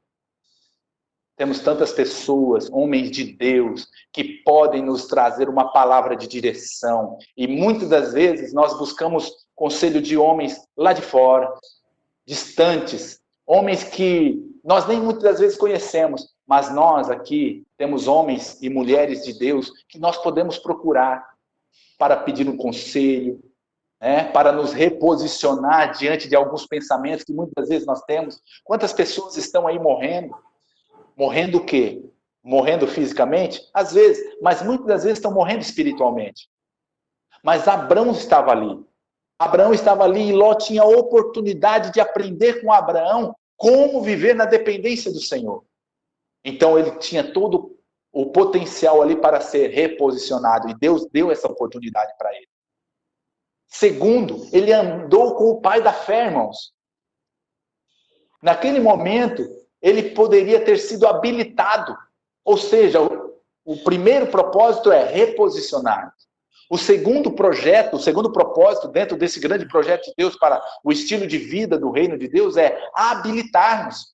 Temos tantas pessoas, homens de Deus, que podem nos trazer uma palavra de direção. E muitas das vezes nós buscamos conselho de homens lá de fora, distantes, homens que nós nem muitas das vezes conhecemos, mas nós aqui temos homens e mulheres de Deus que nós podemos procurar para pedir um conselho, né, para nos reposicionar diante de alguns pensamentos que muitas vezes nós temos. Quantas pessoas estão aí morrendo? Morrendo o quê? Morrendo fisicamente? Às vezes, mas muitas das vezes estão morrendo espiritualmente. Mas Abrão estava ali. Abraão estava ali e Ló tinha a oportunidade de aprender com Abraão como viver na dependência do Senhor. Então ele tinha todo o potencial ali para ser reposicionado e Deus deu essa oportunidade para ele. Segundo, ele andou com o pai da fé, irmãos. Naquele momento, ele poderia ter sido habilitado. Ou seja, o primeiro propósito é reposicionar. O segundo projeto, o segundo propósito dentro desse grande projeto de Deus para o estilo de vida do reino de Deus é habilitar-nos.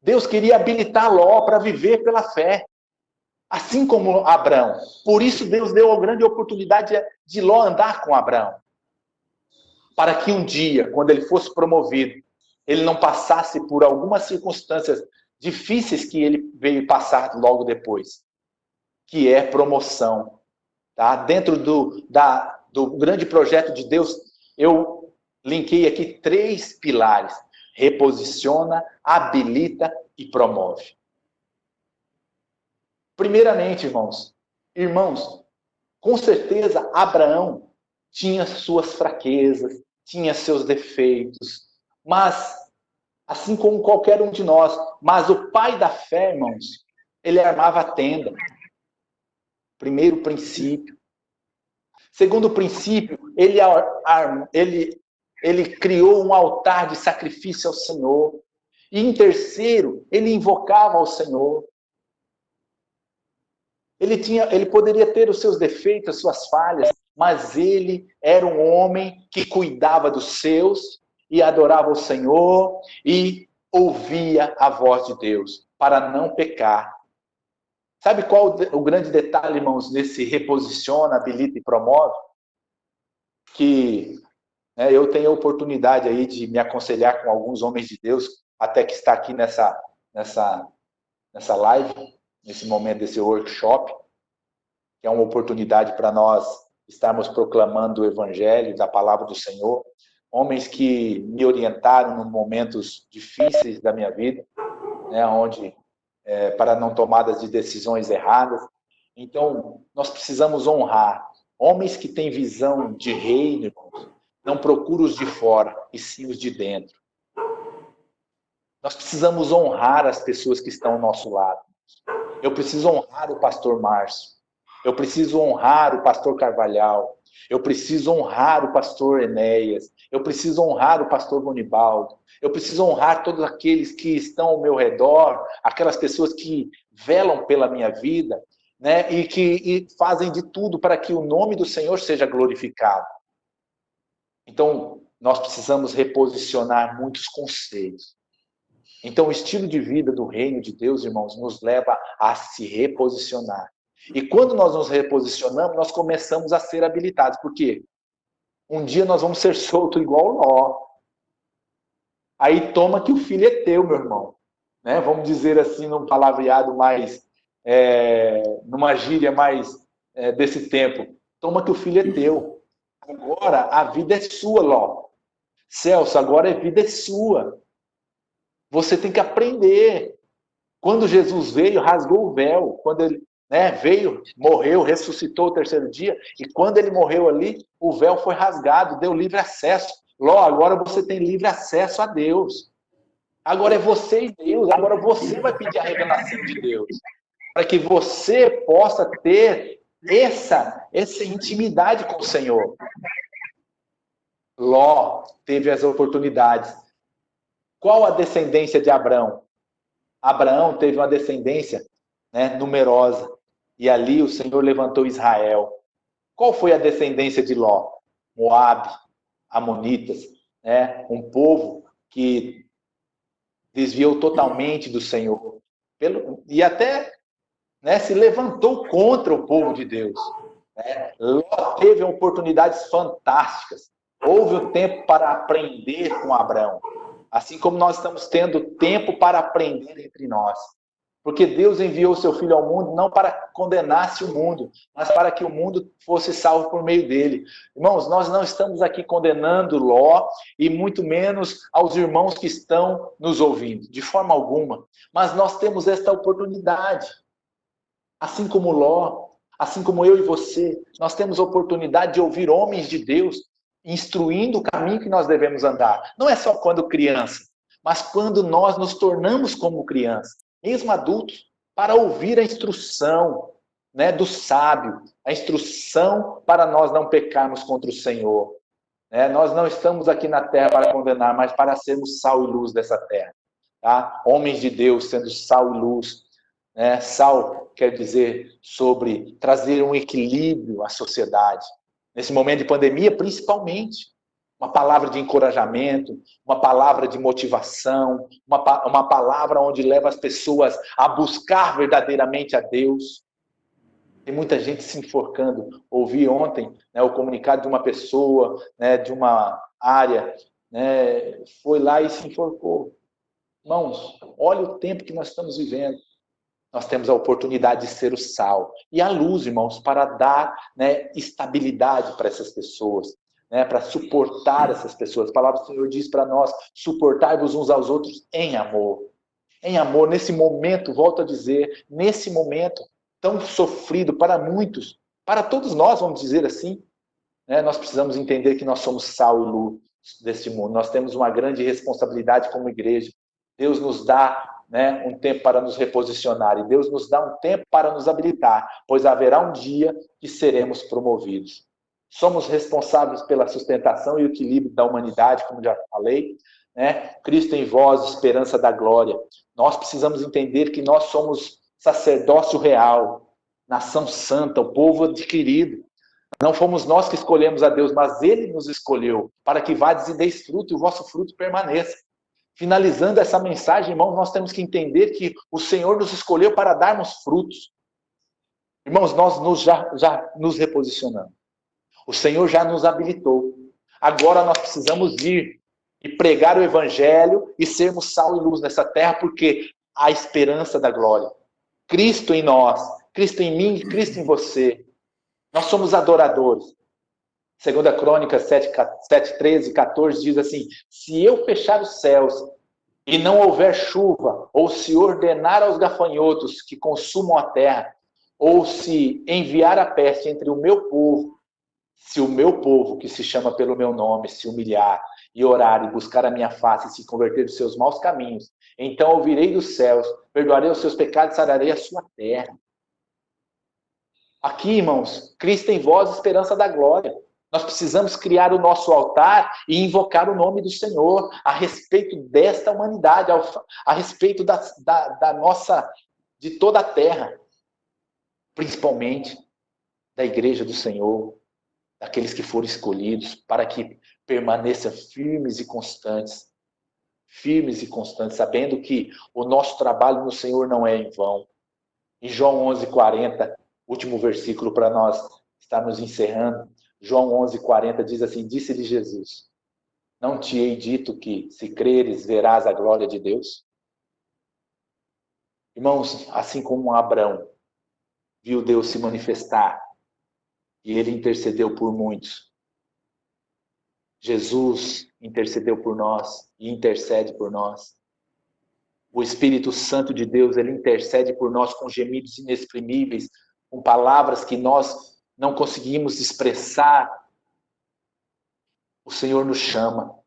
Deus queria habilitar Ló para viver pela fé, assim como Abrão. Por isso Deus deu a grande oportunidade de Ló andar com Abrão. Para que um dia, quando ele fosse promovido, ele não passasse por algumas circunstâncias difíceis que ele veio passar logo depois, que é promoção. Tá? Dentro do grande projeto de Deus, eu linkei aqui 3 pilares: reposiciona, habilita e promove. Primeiramente, irmãos, com certeza Abraão tinha suas fraquezas, tinha seus defeitos, mas, assim como qualquer um de nós, mas o pai da fé, irmãos, ele armava a tenda. Primeiro princípio. Segundo princípio, ele criou um altar de sacrifício ao Senhor. E em terceiro, ele invocava ao Senhor. Ele poderia ter os seus defeitos, as suas falhas, mas ele era um homem que cuidava dos seus e adorava o Senhor e ouvia a voz de Deus para não pecar. Sabe qual o grande detalhe, irmãos, desse reposiciona, habilita e promove? Que eu tenho a oportunidade aí de me aconselhar com alguns homens de Deus, até que está aqui nessa live, nesse momento desse workshop, que é uma oportunidade para nós estarmos proclamando o evangelho da palavra do Senhor. Homens que me orientaram em momentos difíceis da minha vida, onde para não tomadas de decisões erradas. Então, nós precisamos honrar homens que têm visão de reino, não procuram os de fora, e sim os de dentro. Nós precisamos honrar as pessoas que estão ao nosso lado. Eu preciso honrar o pastor Márcio. Eu preciso honrar o pastor Carvalhal. Eu preciso honrar o pastor Enéas. Eu preciso honrar o pastor Bonibaldo. Eu preciso honrar todos aqueles que estão ao meu redor, aquelas pessoas que velam pela minha vida, e que fazem de tudo para que o nome do Senhor seja glorificado. Então, nós precisamos reposicionar muitos conselhos. Então, o estilo de vida do reino de Deus, irmãos, nos leva a se reposicionar. E quando nós nos reposicionamos, nós começamos a ser habilitados. Por quê? Um dia nós vamos ser soltos igual Ló. Aí toma que o filho é teu, meu irmão. Né? Vamos dizer assim, num palavreado mais, numa gíria mais desse tempo. Toma que o filho é teu. Agora a vida é sua, Ló. Celso, agora a vida é sua. Você tem que aprender. Quando Jesus veio, rasgou o véu. Quando ele veio, morreu, ressuscitou o terceiro dia. E quando ele morreu ali, o véu foi rasgado, deu livre acesso. Ló, agora você tem livre acesso a Deus. Agora é você e Deus. Agora você vai pedir a revelação de Deus. Para que você possa ter essa intimidade com o Senhor. Ló teve as oportunidades. Qual a descendência de Abraão? Abraão teve uma descendência numerosa. E ali o Senhor levantou Israel. Qual foi a descendência de Ló? Moabe, Amonitas. Um povo que desviou totalmente do Senhor. E até se levantou contra o povo de Deus. Ló teve oportunidades fantásticas. Houve um tempo para aprender com Abraão. Assim como nós estamos tendo tempo para aprender entre nós. Porque Deus enviou o seu Filho ao mundo não para condenar-se o mundo, mas para que o mundo fosse salvo por meio dele. Irmãos, nós não estamos aqui condenando Ló e muito menos aos irmãos que estão nos ouvindo, de forma alguma. Mas nós temos esta oportunidade. Assim como Ló, assim como eu e você, nós temos a oportunidade de ouvir homens de Deus instruindo o caminho que nós devemos andar. Não é só quando criança, mas quando nós nos tornamos como criança, mesmo adultos, para ouvir a instrução do sábio, a instrução para nós não pecarmos contra o Senhor. Nós não estamos aqui na terra para condenar, mas para sermos sal e luz dessa terra. Tá? Homens de Deus sendo sal e luz. Sal quer dizer sobre trazer um equilíbrio à sociedade. Nesse momento de pandemia, principalmente. Uma palavra de encorajamento, uma palavra de motivação, uma palavra onde leva as pessoas a buscar verdadeiramente a Deus. Tem muita gente se enforcando. Ouvi ontem o comunicado de uma pessoa, de uma área, foi lá e se enforcou. Irmãos, olha o tempo que nós estamos vivendo. Nós temos a oportunidade de ser o sal e a luz, irmãos, para dar estabilidade para essas pessoas, para suportar essas pessoas. A palavra do Senhor diz para nós, suportar-vos uns aos outros em amor. Em amor, nesse momento, volto a dizer, nesse momento tão sofrido para muitos, para todos nós, vamos dizer assim, nós precisamos entender que nós somos sal e luz deste mundo. Nós temos uma grande responsabilidade como igreja. Deus nos dá um tempo para nos reposicionar, e Deus nos dá um tempo para nos habilitar, pois haverá um dia que seremos promovidos. Somos responsáveis pela sustentação e o equilíbrio da humanidade, como já falei, Cristo em vós, esperança da glória. Nós precisamos entender que nós somos sacerdócio real, nação santa, o povo adquirido. Não fomos nós que escolhemos a Deus, mas Ele nos escolheu para que vades e deis fruto e o vosso fruto permaneça. Finalizando essa mensagem, irmãos, nós temos que entender que o Senhor nos escolheu para darmos frutos. Irmãos, nós já nos reposicionamos. O Senhor já nos habilitou. Agora nós precisamos ir e pregar o Evangelho e sermos sal e luz nessa terra, porque há esperança da glória. Cristo em nós, Cristo em mim, Cristo em você. Nós somos adoradores. 2 Crônicas 7, 13 e 14 diz assim: se eu fechar os céus e não houver chuva, ou se ordenar aos gafanhotos que consumam a terra, ou se enviar a peste entre o meu povo, se o meu povo, que se chama pelo meu nome, se humilhar e orar e buscar a minha face e se converter dos seus maus caminhos, então ouvirei dos céus, perdoarei os seus pecados e sararei a sua terra. Aqui, irmãos, Cristo em vós, esperança da glória. Nós precisamos criar o nosso altar e invocar o nome do Senhor a respeito desta humanidade, a respeito da nossa, de toda a terra, principalmente da igreja do Senhor, daqueles que foram escolhidos, para que permaneçam firmes e constantes. firmes e constantes, sabendo que o nosso trabalho no Senhor não é em vão. Em João 11:40, último versículo para nós estarmos encerrando, João 11:40 diz assim: disse-lhe Jesus, não te hei dito que, se creres, verás a glória de Deus? Irmãos, assim como Abraão viu Deus se manifestar e ele intercedeu por muitos, Jesus intercedeu por nós e intercede por nós. O Espírito Santo de Deus, ele intercede por nós com gemidos inexprimíveis, com palavras que nós não conseguimos expressar. O Senhor nos chama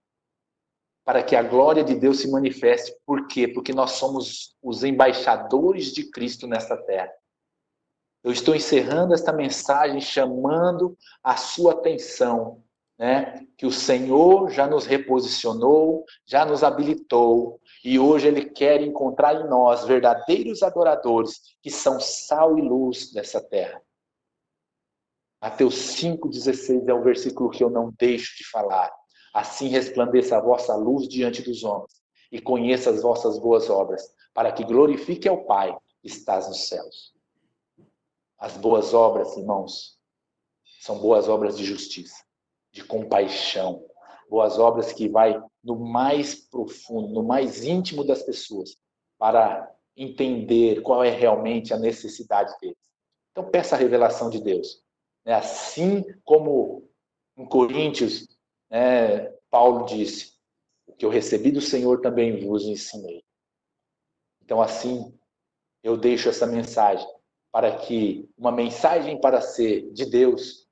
para que a glória de Deus se manifeste. Por quê? Porque nós somos os embaixadores de Cristo nesta terra. Eu estou encerrando esta mensagem chamando a sua atenção, né? Que o Senhor já nos reposicionou, já nos habilitou, e hoje Ele quer encontrar em nós verdadeiros adoradores que são sal e luz dessa terra. Mateus 5,16 é o versículo que eu não deixo de falar. Assim resplandeça a vossa luz diante dos homens, e conheça as vossas boas obras, para que glorifique ao Pai que estás nos céus. As boas obras, irmãos, são boas obras de justiça, de compaixão, boas obras que vai no mais profundo, no mais íntimo das pessoas, para entender qual é realmente a necessidade deles. Então peça a revelação de Deus. Assim como em Coríntios, Paulo disse, o que eu recebi do Senhor também vos ensinei. Então assim, eu deixo essa mensagem, para que uma mensagem para ser de Deus,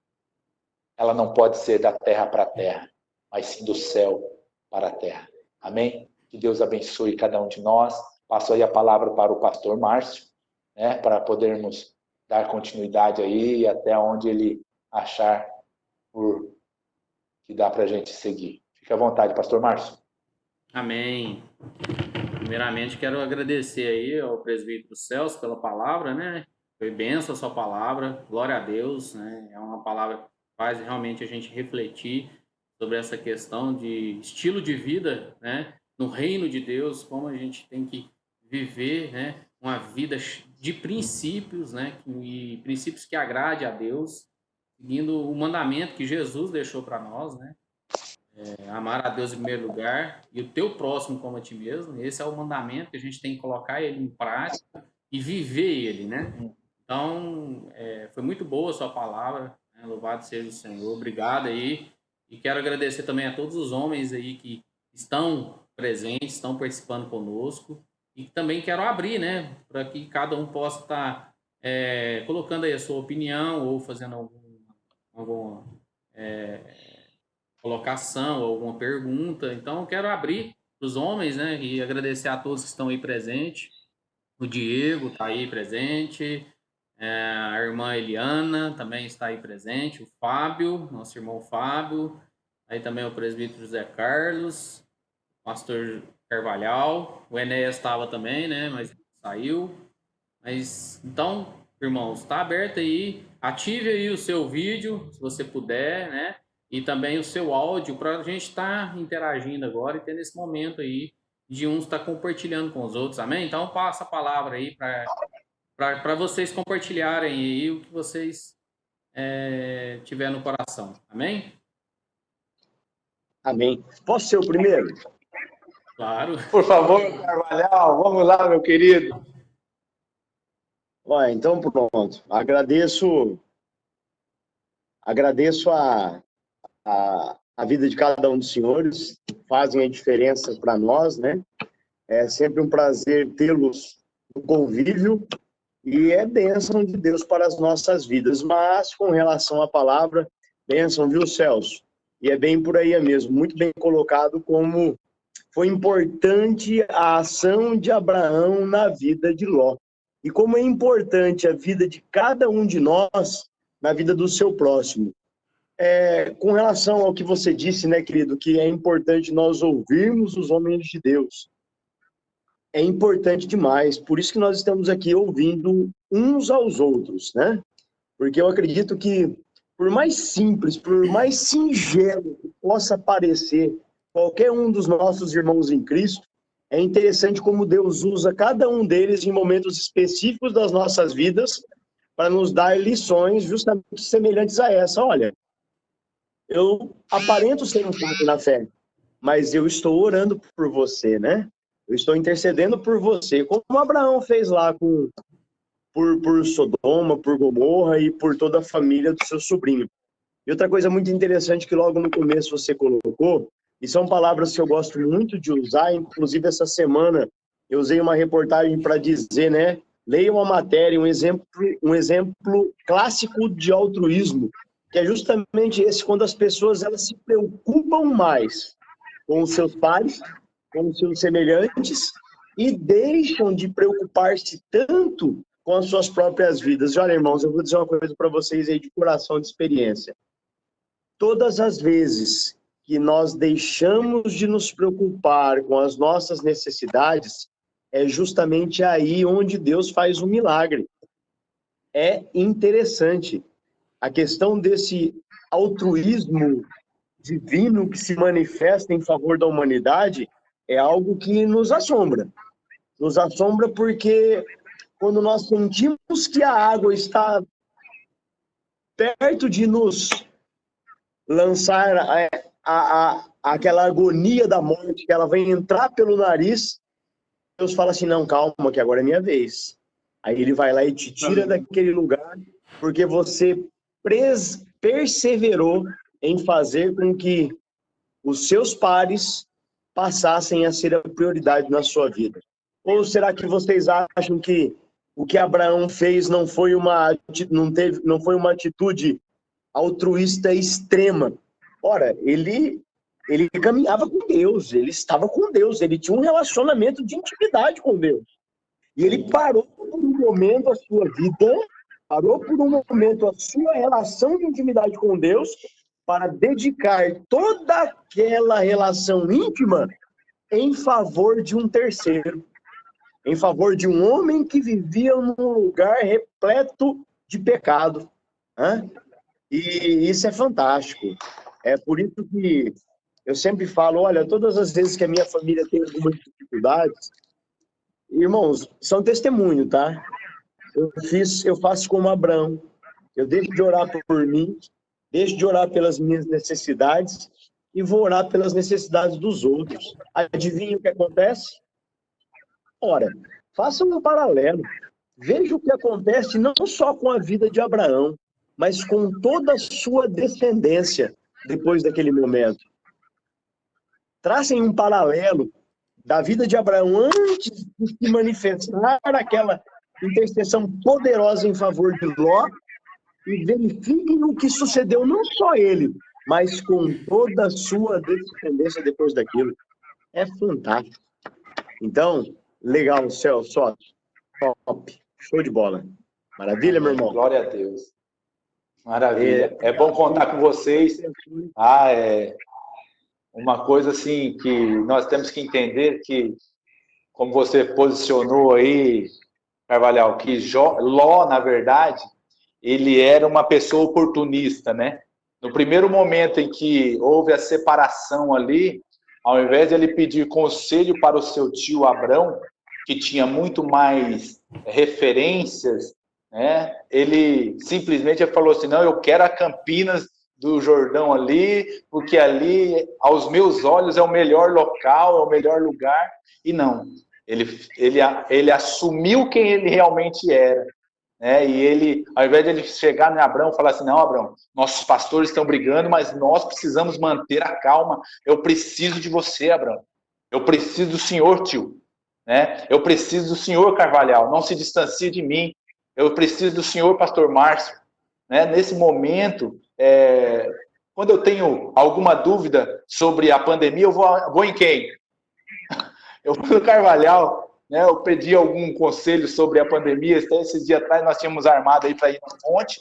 ela não pode ser da terra para a terra, mas sim do céu para a terra. Amém? Que Deus abençoe cada um de nós. Passo aí a palavra para o pastor Márcio, para podermos dar continuidade aí até onde ele achar por que dá para a gente seguir. Fique à vontade, pastor Márcio. Amém. Primeiramente, quero agradecer aí ao presbítero Celso pela palavra, né? Foi bênção a sua palavra, glória a Deus, né? É uma palavra que faz realmente a gente refletir sobre essa questão de estilo de vida, né? No reino de Deus, como a gente tem que viver, né? Uma vida de princípios, né? E princípios que agrade a Deus, seguindo o mandamento que Jesus deixou para nós, né? Amar a Deus em primeiro lugar e o teu próximo como a ti mesmo. Esse é o mandamento que a gente tem que colocar ele em prática e viver ele, né? Então, foi muito boa a sua palavra, né? Louvado seja o Senhor, obrigado aí. E quero agradecer também a todos os homens aí que estão presentes, estão participando conosco. E também quero abrir, né, para que cada um possa estar colocando aí a sua opinião ou fazendo alguma colocação ou alguma pergunta. Então, eu quero abrir para os homens, né, e agradecer a todos que estão aí presentes. O Diego está aí presente, a irmã Eliana também está aí presente, o Fábio, nosso irmão Fábio, aí também o presbítero José Carlos, o pastor Carvalhal, o Enéas estava também, né, mas saiu. Mas, então, irmãos, está aberto aí, ative aí o seu vídeo, se você puder, né, e também o seu áudio, para a gente estar interagindo agora e tendo esse momento aí de uns estar compartilhando com os outros, amém? Então, passa a palavra aí para vocês compartilharem aí o que vocês tiver no coração, amém? Amém. Posso ser o primeiro? Claro. Por favor, Carvalhal, vamos lá, meu querido. Então pronto. Agradeço a vida de cada um dos senhores, fazem a diferença para nós, né? É sempre um prazer tê-los no convívio e é bênção de Deus para as nossas vidas. Mas, com relação à palavra, bênção, viu, Celso? E é bem por aí mesmo, muito bem colocado como foi importante a ação de Abraão na vida de Ló. E como é importante a vida de cada um de nós na vida do seu próximo. Com relação ao que você disse, né, querido, que é importante nós ouvirmos os homens de Deus. É importante demais, por isso que nós estamos aqui ouvindo uns aos outros, né? Porque eu acredito que, por mais simples, por mais singelo que possa parecer qualquer um dos nossos irmãos em Cristo, é interessante como Deus usa cada um deles em momentos específicos das nossas vidas para nos dar lições justamente semelhantes a essa. Olha, eu aparento ser um fraco na fé, mas eu estou orando por você, né? Eu estou intercedendo por você, como Abraão fez lá por Sodoma, por Gomorra e por toda a família do seu sobrinho. E outra coisa muito interessante que logo no começo você colocou, e são palavras que eu gosto muito de usar, inclusive essa semana eu usei uma reportagem para dizer, né? Leia uma matéria, um exemplo clássico de altruísmo, que é justamente esse, quando as pessoas elas se preocupam mais com os seus pares, com os seus semelhantes, e deixam de preocupar-se tanto com as suas próprias vidas. Olha, irmãos, eu vou dizer uma coisa para vocês aí de coração, de experiência. Todas as vezes que nós deixamos de nos preocupar com as nossas necessidades, é justamente aí onde Deus faz um milagre. É interessante. A questão desse altruísmo divino que se manifesta em favor da humanidade é algo que nos assombra. Nos assombra porque quando nós sentimos que a água está perto de nos lançar aquela agonia da morte, que ela vai entrar pelo nariz, Deus fala assim, não, calma, que agora é minha vez. Aí ele vai lá e te tira daquele lugar, porque você perseverou em fazer com que os seus pares passassem a ser a prioridade na sua vida. Ou será que vocês acham que o que Abraão fez não foi uma atitude altruísta extrema? Ora, ele caminhava com Deus, ele estava com Deus, ele tinha um relacionamento de intimidade com Deus. E ele parou por um momento a sua vida, parou por um momento a sua relação de intimidade com Deus para dedicar toda aquela relação íntima em favor de um terceiro, em favor de um homem que vivia num lugar repleto de pecado. E isso é fantástico. É por isso que eu sempre falo, olha, todas as vezes que a minha família tem algumas dificuldades, irmãos, são testemunho, tá? Eu faço como Abraão. Eu deixo de orar por mim, deixo de orar pelas minhas necessidades e vou orar pelas necessidades dos outros. Adivinha o que acontece? Ora, faça um paralelo. Veja o que acontece não só com a vida de Abraão, mas com toda a sua descendência depois daquele momento. Tracem um paralelo da vida de Abraão antes de se manifestar aquela intercessão poderosa em favor de Ló e verifiquem o que sucedeu não só ele, mas com toda a sua descendência depois daquilo. É fantástico. Então, legal, Celso, top, show de bola. Maravilha, meu irmão? Glória a Deus. Maravilha. É bom contar com vocês. É uma coisa assim que nós temos que entender que, como você posicionou aí, Carvalhal, que Ló, na verdade, ele era uma pessoa oportunista, né? No primeiro momento em que houve a separação ali, ao invés de ele pedir conselho para o seu tio Abrão, que tinha muito mais referências, né? Ele simplesmente falou assim, não, eu quero a Campinas do Jordão ali, porque ali, aos meus olhos, é o melhor local, é o melhor lugar. E não, ele assumiu quem ele realmente era. Né? E ele, ao invés de ele chegar em Abrão e falar assim, não, Abrão, nossos pastores estão brigando, mas nós precisamos manter a calma. Eu preciso de você, Abrão. Eu preciso do senhor, tio. Né? Eu preciso do senhor, Carvalhal. Não se distancie de mim. Eu preciso do senhor, pastor Márcio. Né? Nesse momento, quando eu tenho alguma dúvida sobre a pandemia, eu vou em quem? Eu vou no Carvalhal. Né, eu pedi algum conselho sobre a pandemia. Esses dias atrás nós tínhamos armado aí para ir na fonte.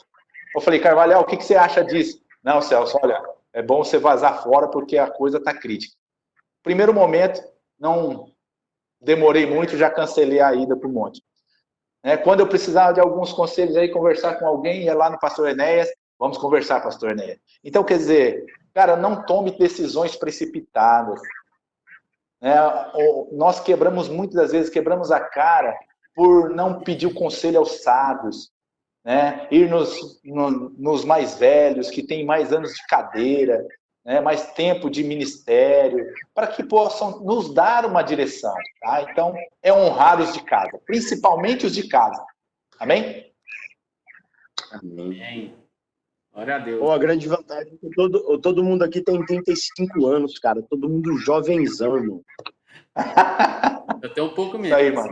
Eu falei, Carvalhal, o que você acha disso? Não, Celso, olha, é bom você vazar fora porque a coisa está crítica. Primeiro momento, não demorei muito, já cancelei a ida para o monte. Quando eu precisava de alguns conselhos aí, conversar com alguém, ia lá no pastor Enéas, vamos conversar, pastor Enéas. Então, quer dizer, Cara, não tome decisões precipitadas. Nós muitas das vezes, quebramos a cara por não pedir o conselho aos sábios, né? Ir nos mais velhos, que têm mais anos de cadeira, né? Mais tempo de ministério, para que possam nos dar uma direção. Tá? Então, é honrar os de casa, principalmente os de casa. Amém? Amém. Glória a Deus. Pô, a grande vantagem é que todo mundo aqui tem 35 anos, cara. Todo mundo jovenzão, mano. Eu tenho um pouco Isso mesmo. aí, mano.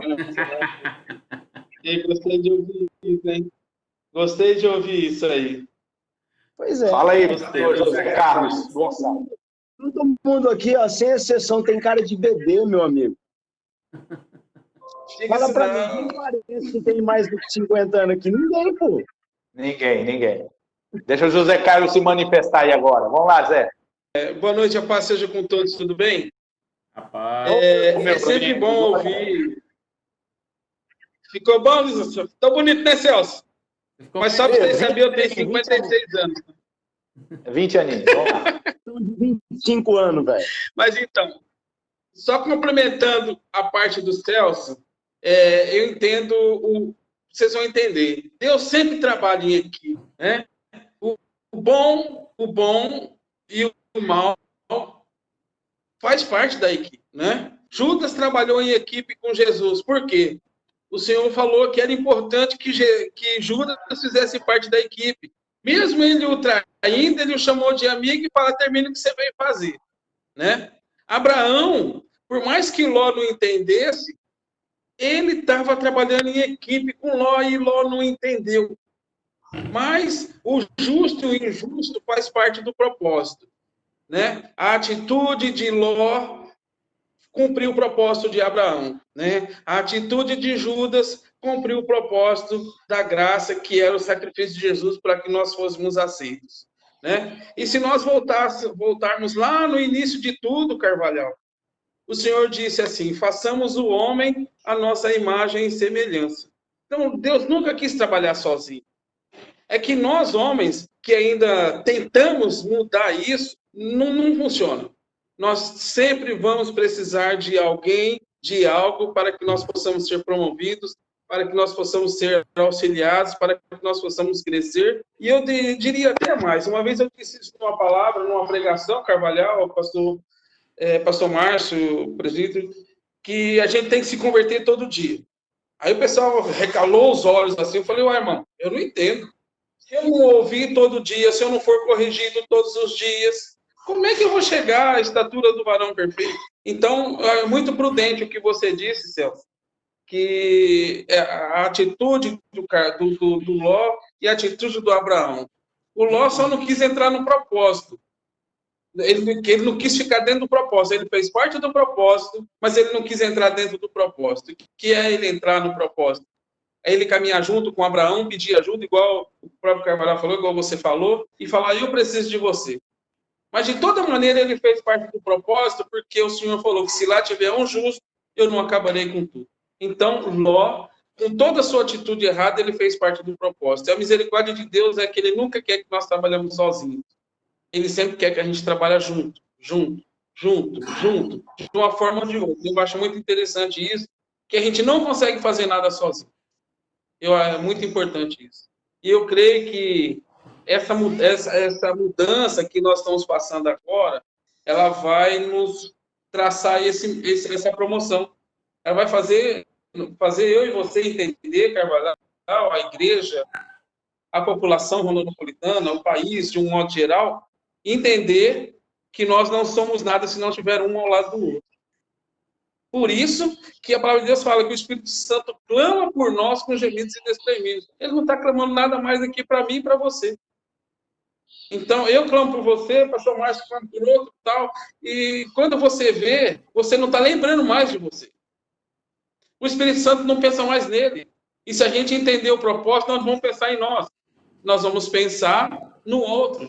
Gostei de ouvir isso, hein? Gostei de ouvir isso aí. Pois é. Fala aí, Gostei, José Carlos Gonçalves. Todo mundo aqui, ó, sem exceção, tem cara de bebê, meu amigo. Fala pra mim, quem parece que tem mais do que 50 anos aqui? Ninguém, pô. Ninguém. Deixa o José Carlos se manifestar aí agora. Vamos lá, Zé. Boa noite, a paz seja com todos, tudo bem? Rapaz. É sempre bom ouvir. Ficou bom, Luiz? Ficou bonito, né, Celso? Mas só para vocês saberem, eu tenho 56 anos. 20 aninhos, vamos lá. 25 anos, velho. Mas então, só complementando a parte do Celso, eu entendo, vocês vão entender. Deus sempre trabalha em equipe, né? O bom e o mal faz parte da equipe, né? Judas trabalhou em equipe com Jesus. Por quê? O Senhor falou que era importante que Judas fizesse parte da equipe. Mesmo ele o traindo, ele o chamou de amigo e falou: termina o que você veio fazer, né? Abraão, por mais que Ló não entendesse, ele estava trabalhando em equipe com Ló e Ló não entendeu. Mas o justo e o injusto faz parte do propósito, né? A atitude de Ló cumpriu o propósito de Abraão, né? A atitude de Judas cumpriu o propósito da graça, que era o sacrifício de Jesus para que nós fôssemos aceitos, né? E se nós voltarmos lá no início de tudo, Carvalhal, o Senhor disse assim: façamos o homem a nossa imagem e semelhança. Então, Deus nunca quis trabalhar sozinho. É que nós, homens, que ainda tentamos mudar isso, não funciona. Nós sempre vamos precisar de alguém, de algo, para que nós possamos ser promovidos, para que nós possamos ser auxiliados, para que nós possamos crescer. E eu diria até mais. Uma vez eu disse isso numa palavra, numa pregação, Carvalhal, pastor Márcio, presbítero, que a gente tem que se converter todo dia. Aí o pessoal recalou os olhos assim. Eu falei: ué, irmão, eu não entendo. Se eu não ouvir todo dia, se eu não for corrigido todos os dias, como é que eu vou chegar à estatura do varão perfeito? Então, é muito prudente o que você disse, Celso, que a atitude do Ló e a atitude do Abraão. O Ló só não quis entrar no propósito. Ele não quis ficar dentro do propósito. Ele fez parte do propósito, mas ele não quis entrar dentro do propósito. O que é ele entrar no propósito? É ele caminhar junto com Abraão, pedir ajuda, igual o próprio Carvalho falou, igual você falou, e falar: eu preciso de você. Mas, de toda maneira, ele fez parte do propósito, porque o Senhor falou que se lá tiver um justo, eu não acabarei com tudo. Então, Ló, com toda a sua atitude errada, ele fez parte do propósito. E a misericórdia de Deus é que ele nunca quer que nós trabalhemos sozinhos. Ele sempre quer que a gente trabalhe junto, de uma forma ou de outra. Eu acho muito interessante isso, que a gente não consegue fazer nada sozinho. É muito importante isso. E eu creio que essa mudança que nós estamos passando agora, ela vai nos traçar essa promoção. Ela vai fazer eu e você entender, Carvalho, a igreja, a população rondonipolitana, o país, de um modo geral, entender que nós não somos nada se não tiver um ao lado do outro. Por isso que a palavra de Deus fala que o Espírito Santo clama por nós com gemidos inexprimíveis. Ele não está clamando nada mais aqui para mim e para você. Então, eu clamo por você, pastor Márcio clama por outro e tal. E quando você vê, você não está lembrando mais de você. O Espírito Santo não pensa mais nele. E se a gente entender o propósito, nós vamos pensar em nós. Nós vamos pensar no outro.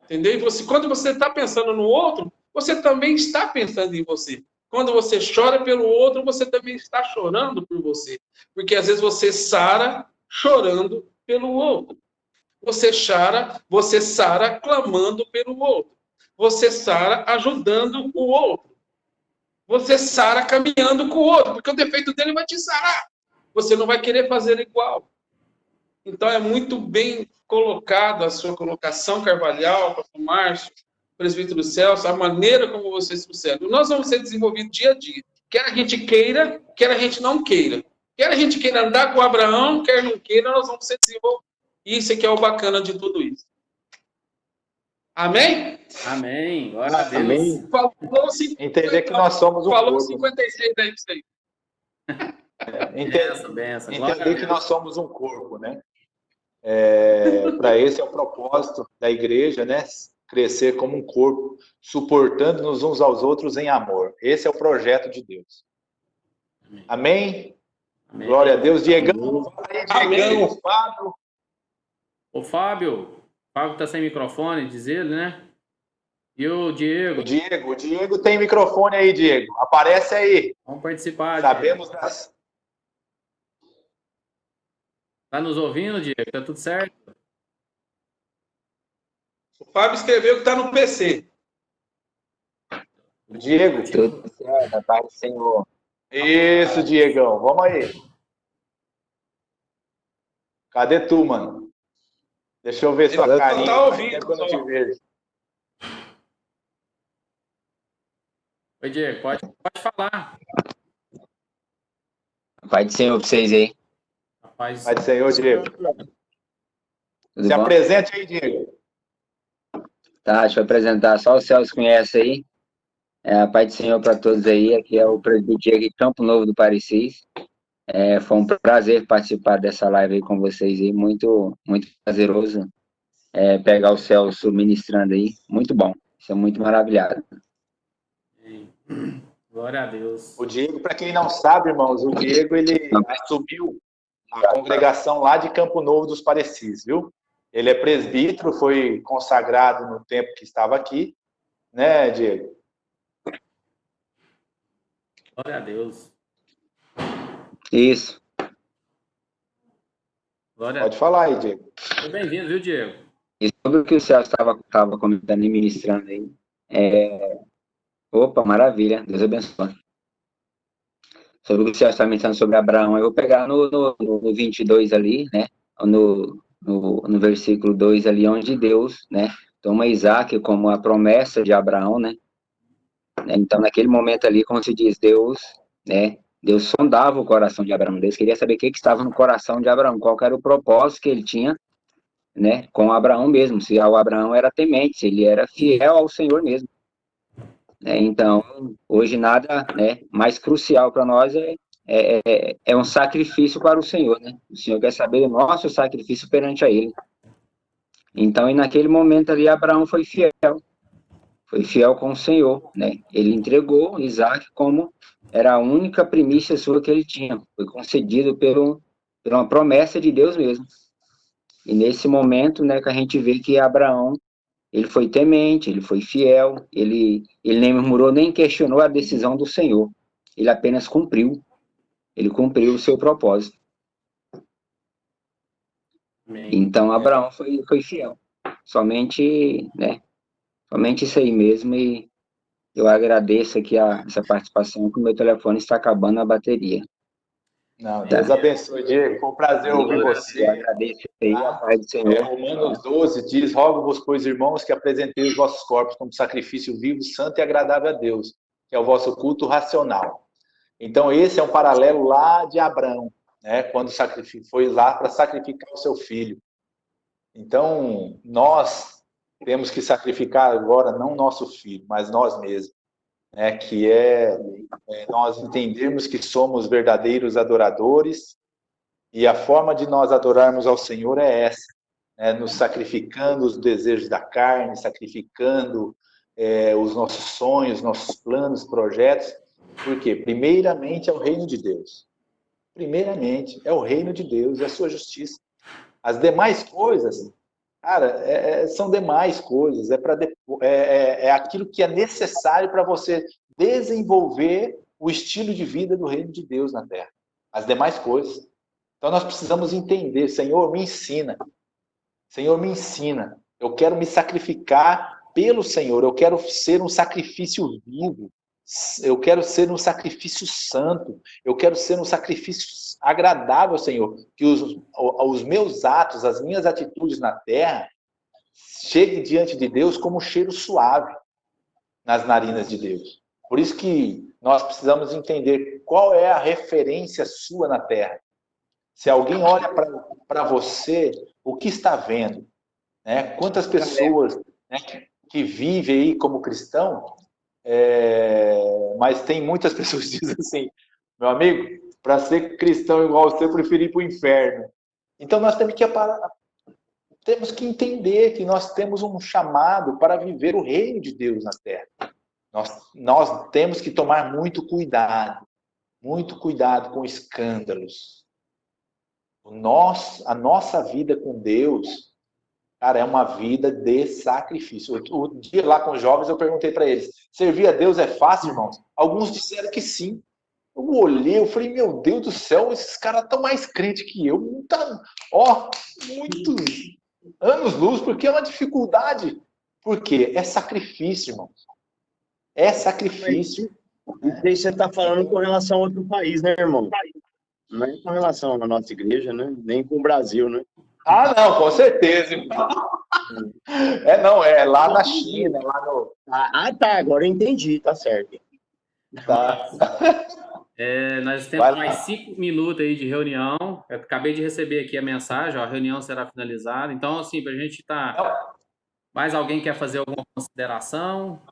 Entendeu? E quando você está pensando no outro, você também está pensando em você. Quando você chora pelo outro, você também está chorando por você. Porque às vezes você sara chorando pelo outro. Você sara clamando pelo outro. Você sara ajudando o outro. Você sara caminhando com o outro, porque o defeito dele vai te sarar. Você não vai querer fazer igual. Então é muito bem colocado a sua colocação, Carvalhal, pastor Márcio, presbítero Celso, a maneira como vocês trouxeram. Nós vamos ser desenvolvidos dia a dia. Quer a gente queira, quer a gente não queira. Quer a gente queira andar com Abraão, quer não queira, nós vamos ser desenvolvidos. Isso é que é o bacana de tudo isso. Amém? Amém. Glória a Deus. Amém. Falou Entender que nós somos um falou corpo. 56 aí pra você. Benção. Entender que nós somos um corpo, né? Para esse é o propósito da igreja, né? Crescer como um corpo, suportando-nos uns aos outros em amor. Esse é o projeto de Deus. Amém? Amém. Glória a Deus. Diegão, Amém. Fábio. Ô, Fábio tá sem microfone, diz ele, né? E o Diego? O Diego tem microfone aí, Diego. Aparece aí. Vamos participar. Sabemos Diego. das... Tá nos ouvindo, Diego? Tá tudo certo? O Fábio escreveu que está no PC. Diego. Tudo certo, paz do Senhor. Isso, Diegão. Vamos aí. Cadê tu, mano? Deixa eu ver sua Ele carinha. tá ouvindo, Faz tempo que eu não te vejo. Oi, Diego, pode falar. Paz do Senhor pra vocês aí. Rapaz, Pai do Senhor, Diego. Tudo Se bom? apresente aí, Diego. Tá, deixa eu apresentar. Só o Celso conhece aí. A paz do Senhor para todos aí. Aqui é o presbítero Diego de Campo Novo do Parecis. Foi um prazer participar dessa live aí com vocês aí. Muito, muito prazeroso pegar o Celso ministrando aí. Muito bom. Isso é muito maravilhado. glória a Deus. O Diego, para quem não sabe, irmãos, o Diego, ele assumiu a congregação lá de Campo Novo dos Parecis, viu? Ele é presbítero, foi consagrado no tempo que estava aqui, né, Diego? Glória a Deus. Isso. Glória a Pode falar aí, Diego. Deus. Bem-vindo, viu, Diego? E sobre o que o Celso estava comentando e ministrando aí. Opa, maravilha. Deus abençoe. Sobre o que o Celso está mencionando sobre Abraão, eu vou pegar no 22 ali, né? No versículo 2 ali, onde Deus, né? Toma Isaac como a promessa de Abraão, né? Então, naquele momento ali, como se diz, Deus, né? Deus sondava o coração de Abraão. Deus queria saber o que estava no coração de Abraão, qual era o propósito que ele tinha, né? Com Abraão mesmo, se o Abraão era temente, se ele era fiel ao Senhor mesmo. Então, hoje nada, né, mais crucial para nós é um sacrifício para o Senhor, né? O Senhor quer saber o nosso sacrifício perante a Ele. Então, e naquele momento ali, Abraão foi fiel com o Senhor, né? Ele entregou Isaac como era a única primícia sua que ele tinha. Foi concedido por uma promessa de Deus mesmo. E nesse momento, né, que a gente vê que Abraão, ele foi temente, ele foi fiel, ele nem murmurou, nem questionou a decisão do Senhor. Ele apenas cumpriu. Ele cumpriu o seu propósito. Amém. Então, Abraão foi fiel. Somente, né? Somente isso aí mesmo. E eu agradeço aqui essa participação, que o meu telefone está acabando a bateria. Não, Deus abençoe, Diego. Foi um prazer ouvir você. Eu agradeço aí a paz do Senhor. Romanos 12 diz: rogo-vos, pois, irmãos, que apresenteis os vossos corpos como sacrifício vivo, santo e agradável a Deus, que é o vosso culto racional. Então, esse é um paralelo lá de Abraão, né? Quando foi lá para sacrificar o seu filho. Então, nós temos que sacrificar agora não nosso filho, mas nós mesmos, né? Que nós entendermos que somos verdadeiros adoradores, e a forma de nós adorarmos ao Senhor é essa, né? Nos sacrificando os desejos da carne, sacrificando os nossos sonhos, nossos planos, projetos. Por quê? Primeiramente é o reino de Deus. Primeiramente é o reino de Deus e a sua justiça. As demais coisas, cara, são demais coisas. É aquilo que é necessário para você desenvolver o estilo de vida do reino de Deus na Terra. As demais coisas. Então nós precisamos entender, Senhor, me ensina. Senhor, me ensina. Eu quero me sacrificar pelo Senhor. Eu quero ser um sacrifício vivo. Eu quero ser um sacrifício santo. Eu quero ser um sacrifício agradável, Senhor. Que os meus atos, as minhas atitudes na terra, cheguem diante de Deus como um cheiro suave nas narinas de Deus. Por isso que nós precisamos entender qual é a referência sua na terra. Se alguém olha para você, o que está vendo? Né? Quantas pessoas, né, que vivem aí como cristão, mas tem muitas pessoas que dizem assim, meu amigo, para ser cristão igual você, eu preferi ir para o inferno. Então nós temos que entender que nós temos um chamado para viver o reino de Deus na terra. Nós temos que tomar muito cuidado com escândalos. A nossa vida com Deus, cara, é uma vida de sacrifício. O dia lá com os jovens eu perguntei para eles, servir a Deus é fácil, irmãos? Alguns disseram que sim. Eu olhei, eu falei, meu Deus do céu, esses caras estão mais crentes que eu. Muitos anos-luz, porque é uma dificuldade. Por quê? É sacrifício, irmãos. É sacrifício. Isso aí você está falando com relação a outro país, né, irmão? Não é com relação à nossa igreja, né? Nem com o Brasil, né? Ah, não, com certeza. É lá na China, lá no... Tá, agora eu entendi, tá certo. Tá. Nós temos mais 5 minutos aí de reunião. Eu acabei de receber aqui a mensagem, ó, a reunião será finalizada. Então, assim, para a gente estar... Mais alguém quer fazer alguma consideração?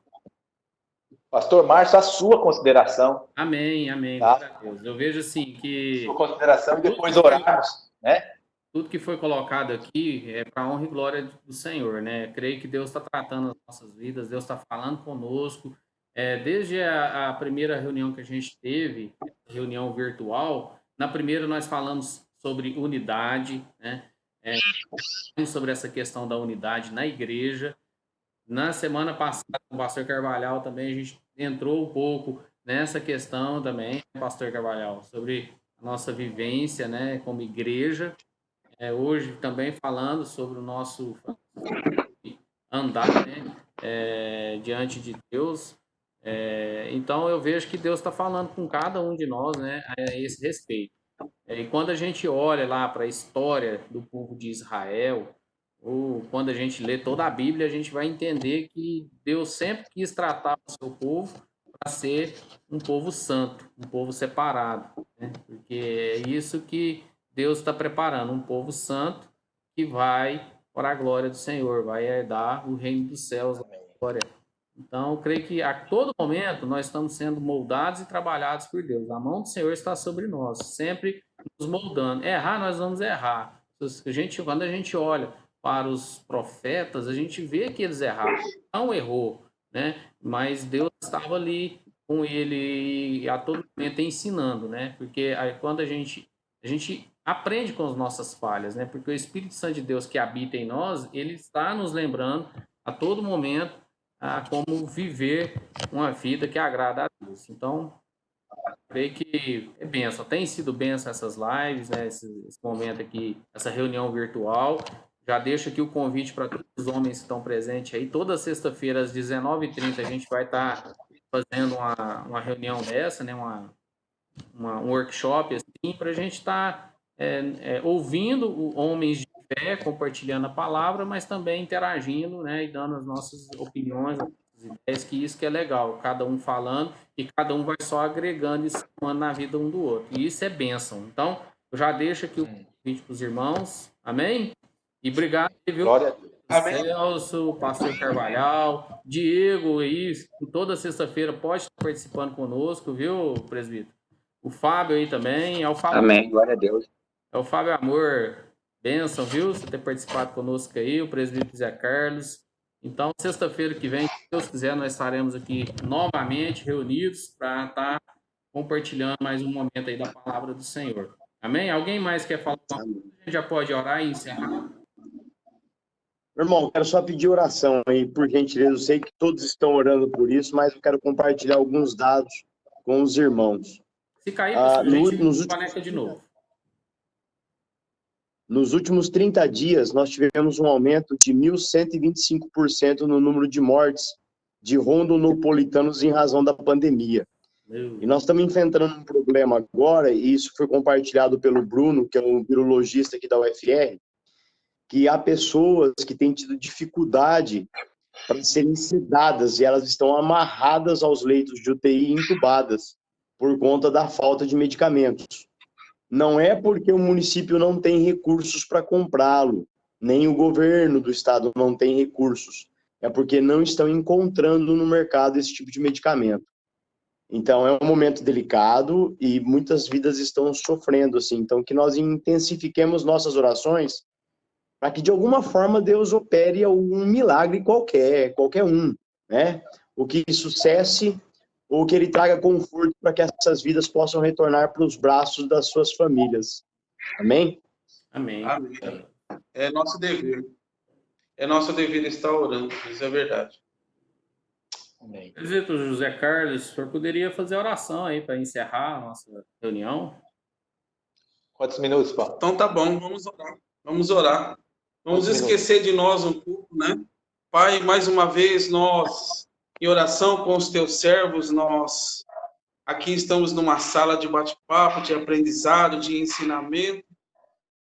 Pastor Márcio, a sua consideração. Amém. Tá? Glória a Deus. Eu vejo assim que... Sua consideração e depois orarmos, né? Tudo que foi colocado aqui é para a honra e glória do Senhor, né? Creio que Deus está tratando as nossas vidas, Deus está falando conosco. Desde a primeira reunião que a gente teve, reunião virtual, na primeira nós falamos sobre unidade, né? Sobre essa questão da unidade na igreja. Na semana passada, com o pastor Carvalhal também, a gente entrou um pouco nessa questão também, pastor Carvalhal, sobre a nossa vivência, né, como igreja. Hoje também falando sobre o nosso andar, né, diante de Deus. Então eu vejo que Deus está falando com cada um de nós, né, a esse respeito. E quando a gente olha lá para a história do povo de Israel, ou quando a gente lê toda a Bíblia, a gente vai entender que Deus sempre quis tratar o seu povo para ser um povo santo, um povo separado, né? Porque é isso que Deus está preparando, um povo santo que vai para a glória do Senhor, vai herdar o reino dos céus, a glória. Então, eu creio que a todo momento nós estamos sendo moldados e trabalhados por Deus. A mão do Senhor está sobre nós, sempre nos moldando. Errar, nós vamos errar. Quando a gente olha para os profetas, a gente vê que eles erraram. Não errou, né? Mas Deus estava ali com ele e a todo momento ensinando, né? Porque aí, quando a gente aprende com as nossas falhas, né? Porque o Espírito Santo de Deus que habita em nós, ele está nos lembrando a todo momento a como viver uma vida que agrada a Deus. Então, creio que é bênção. Tem sido bênção essas lives, né? Esse momento aqui, essa reunião virtual. Já deixo aqui o convite para todos os homens que estão presentes aí. Toda sexta-feira, às 19h30, a gente vai estar fazendo uma reunião dessa, né? Um workshop, assim, para a gente estar ouvindo homens de fé, compartilhando a palavra, mas também interagindo, né? E dando as nossas opiniões, as ideias, que isso que é legal. Cada um falando e cada um vai só agregando e somando na vida um do outro. E isso é bênção. Então, eu já deixo aqui o convite para os irmãos. Amém? E obrigado, viu? Glória a Deus. Celso, pastor Carvalhal, Diego aí, toda sexta-feira pode estar participando conosco, viu, presbítero? O Fábio aí também. Amém, glória a Deus. É o Fábio Amor, bênção, viu? Você ter participado conosco aí, o presbítero Zé Carlos. Então, sexta-feira que vem, se Deus quiser, nós estaremos aqui novamente reunidos para estar compartilhando mais um momento aí da palavra do Senhor. Amém? Alguém mais quer falar alguma coisa? A gente já pode orar e encerrar? Irmão, quero só pedir oração aí, por gentileza. Eu sei que todos estão orando por isso, mas eu quero compartilhar alguns dados com os irmãos. Se cair, pessoal, a gente conecta de novo. Nos últimos 30 dias, nós tivemos um aumento de 1.125% no número de mortes de rondonopolitanos em razão da pandemia. E nós estamos enfrentando um problema agora, e isso foi compartilhado pelo Bruno, que é um virologista aqui da UFR, que há pessoas que têm tido dificuldade para serem sedadas, e elas estão amarradas aos leitos de UTI e entubadas, por conta da falta de medicamentos. Não é porque o município não tem recursos para comprá-lo, nem o governo do estado não tem recursos, é porque não estão encontrando no mercado esse tipo de medicamento. Então, é um momento delicado e muitas vidas estão sofrendo, assim. Então, que nós intensifiquemos nossas orações para que, de alguma forma, Deus opere um milagre qualquer um, né? O que isso cesse, ou que Ele traga conforto para que essas vidas possam retornar para os braços das suas famílias. Amém? Amém. Amém. É nosso dever. É nosso dever estar orando, isso é verdade. Amém. Presbítero José Carlos, o senhor poderia fazer a oração aí para encerrar a nossa reunião? Quantos minutos, Paulo? Então tá bom, vamos orar. Vamos orar. Vamos Quantos esquecer de nós um pouco, né? Pai, mais uma vez, nós, em oração com os teus servos, nós aqui estamos numa sala de bate-papo, de aprendizado, de ensinamento.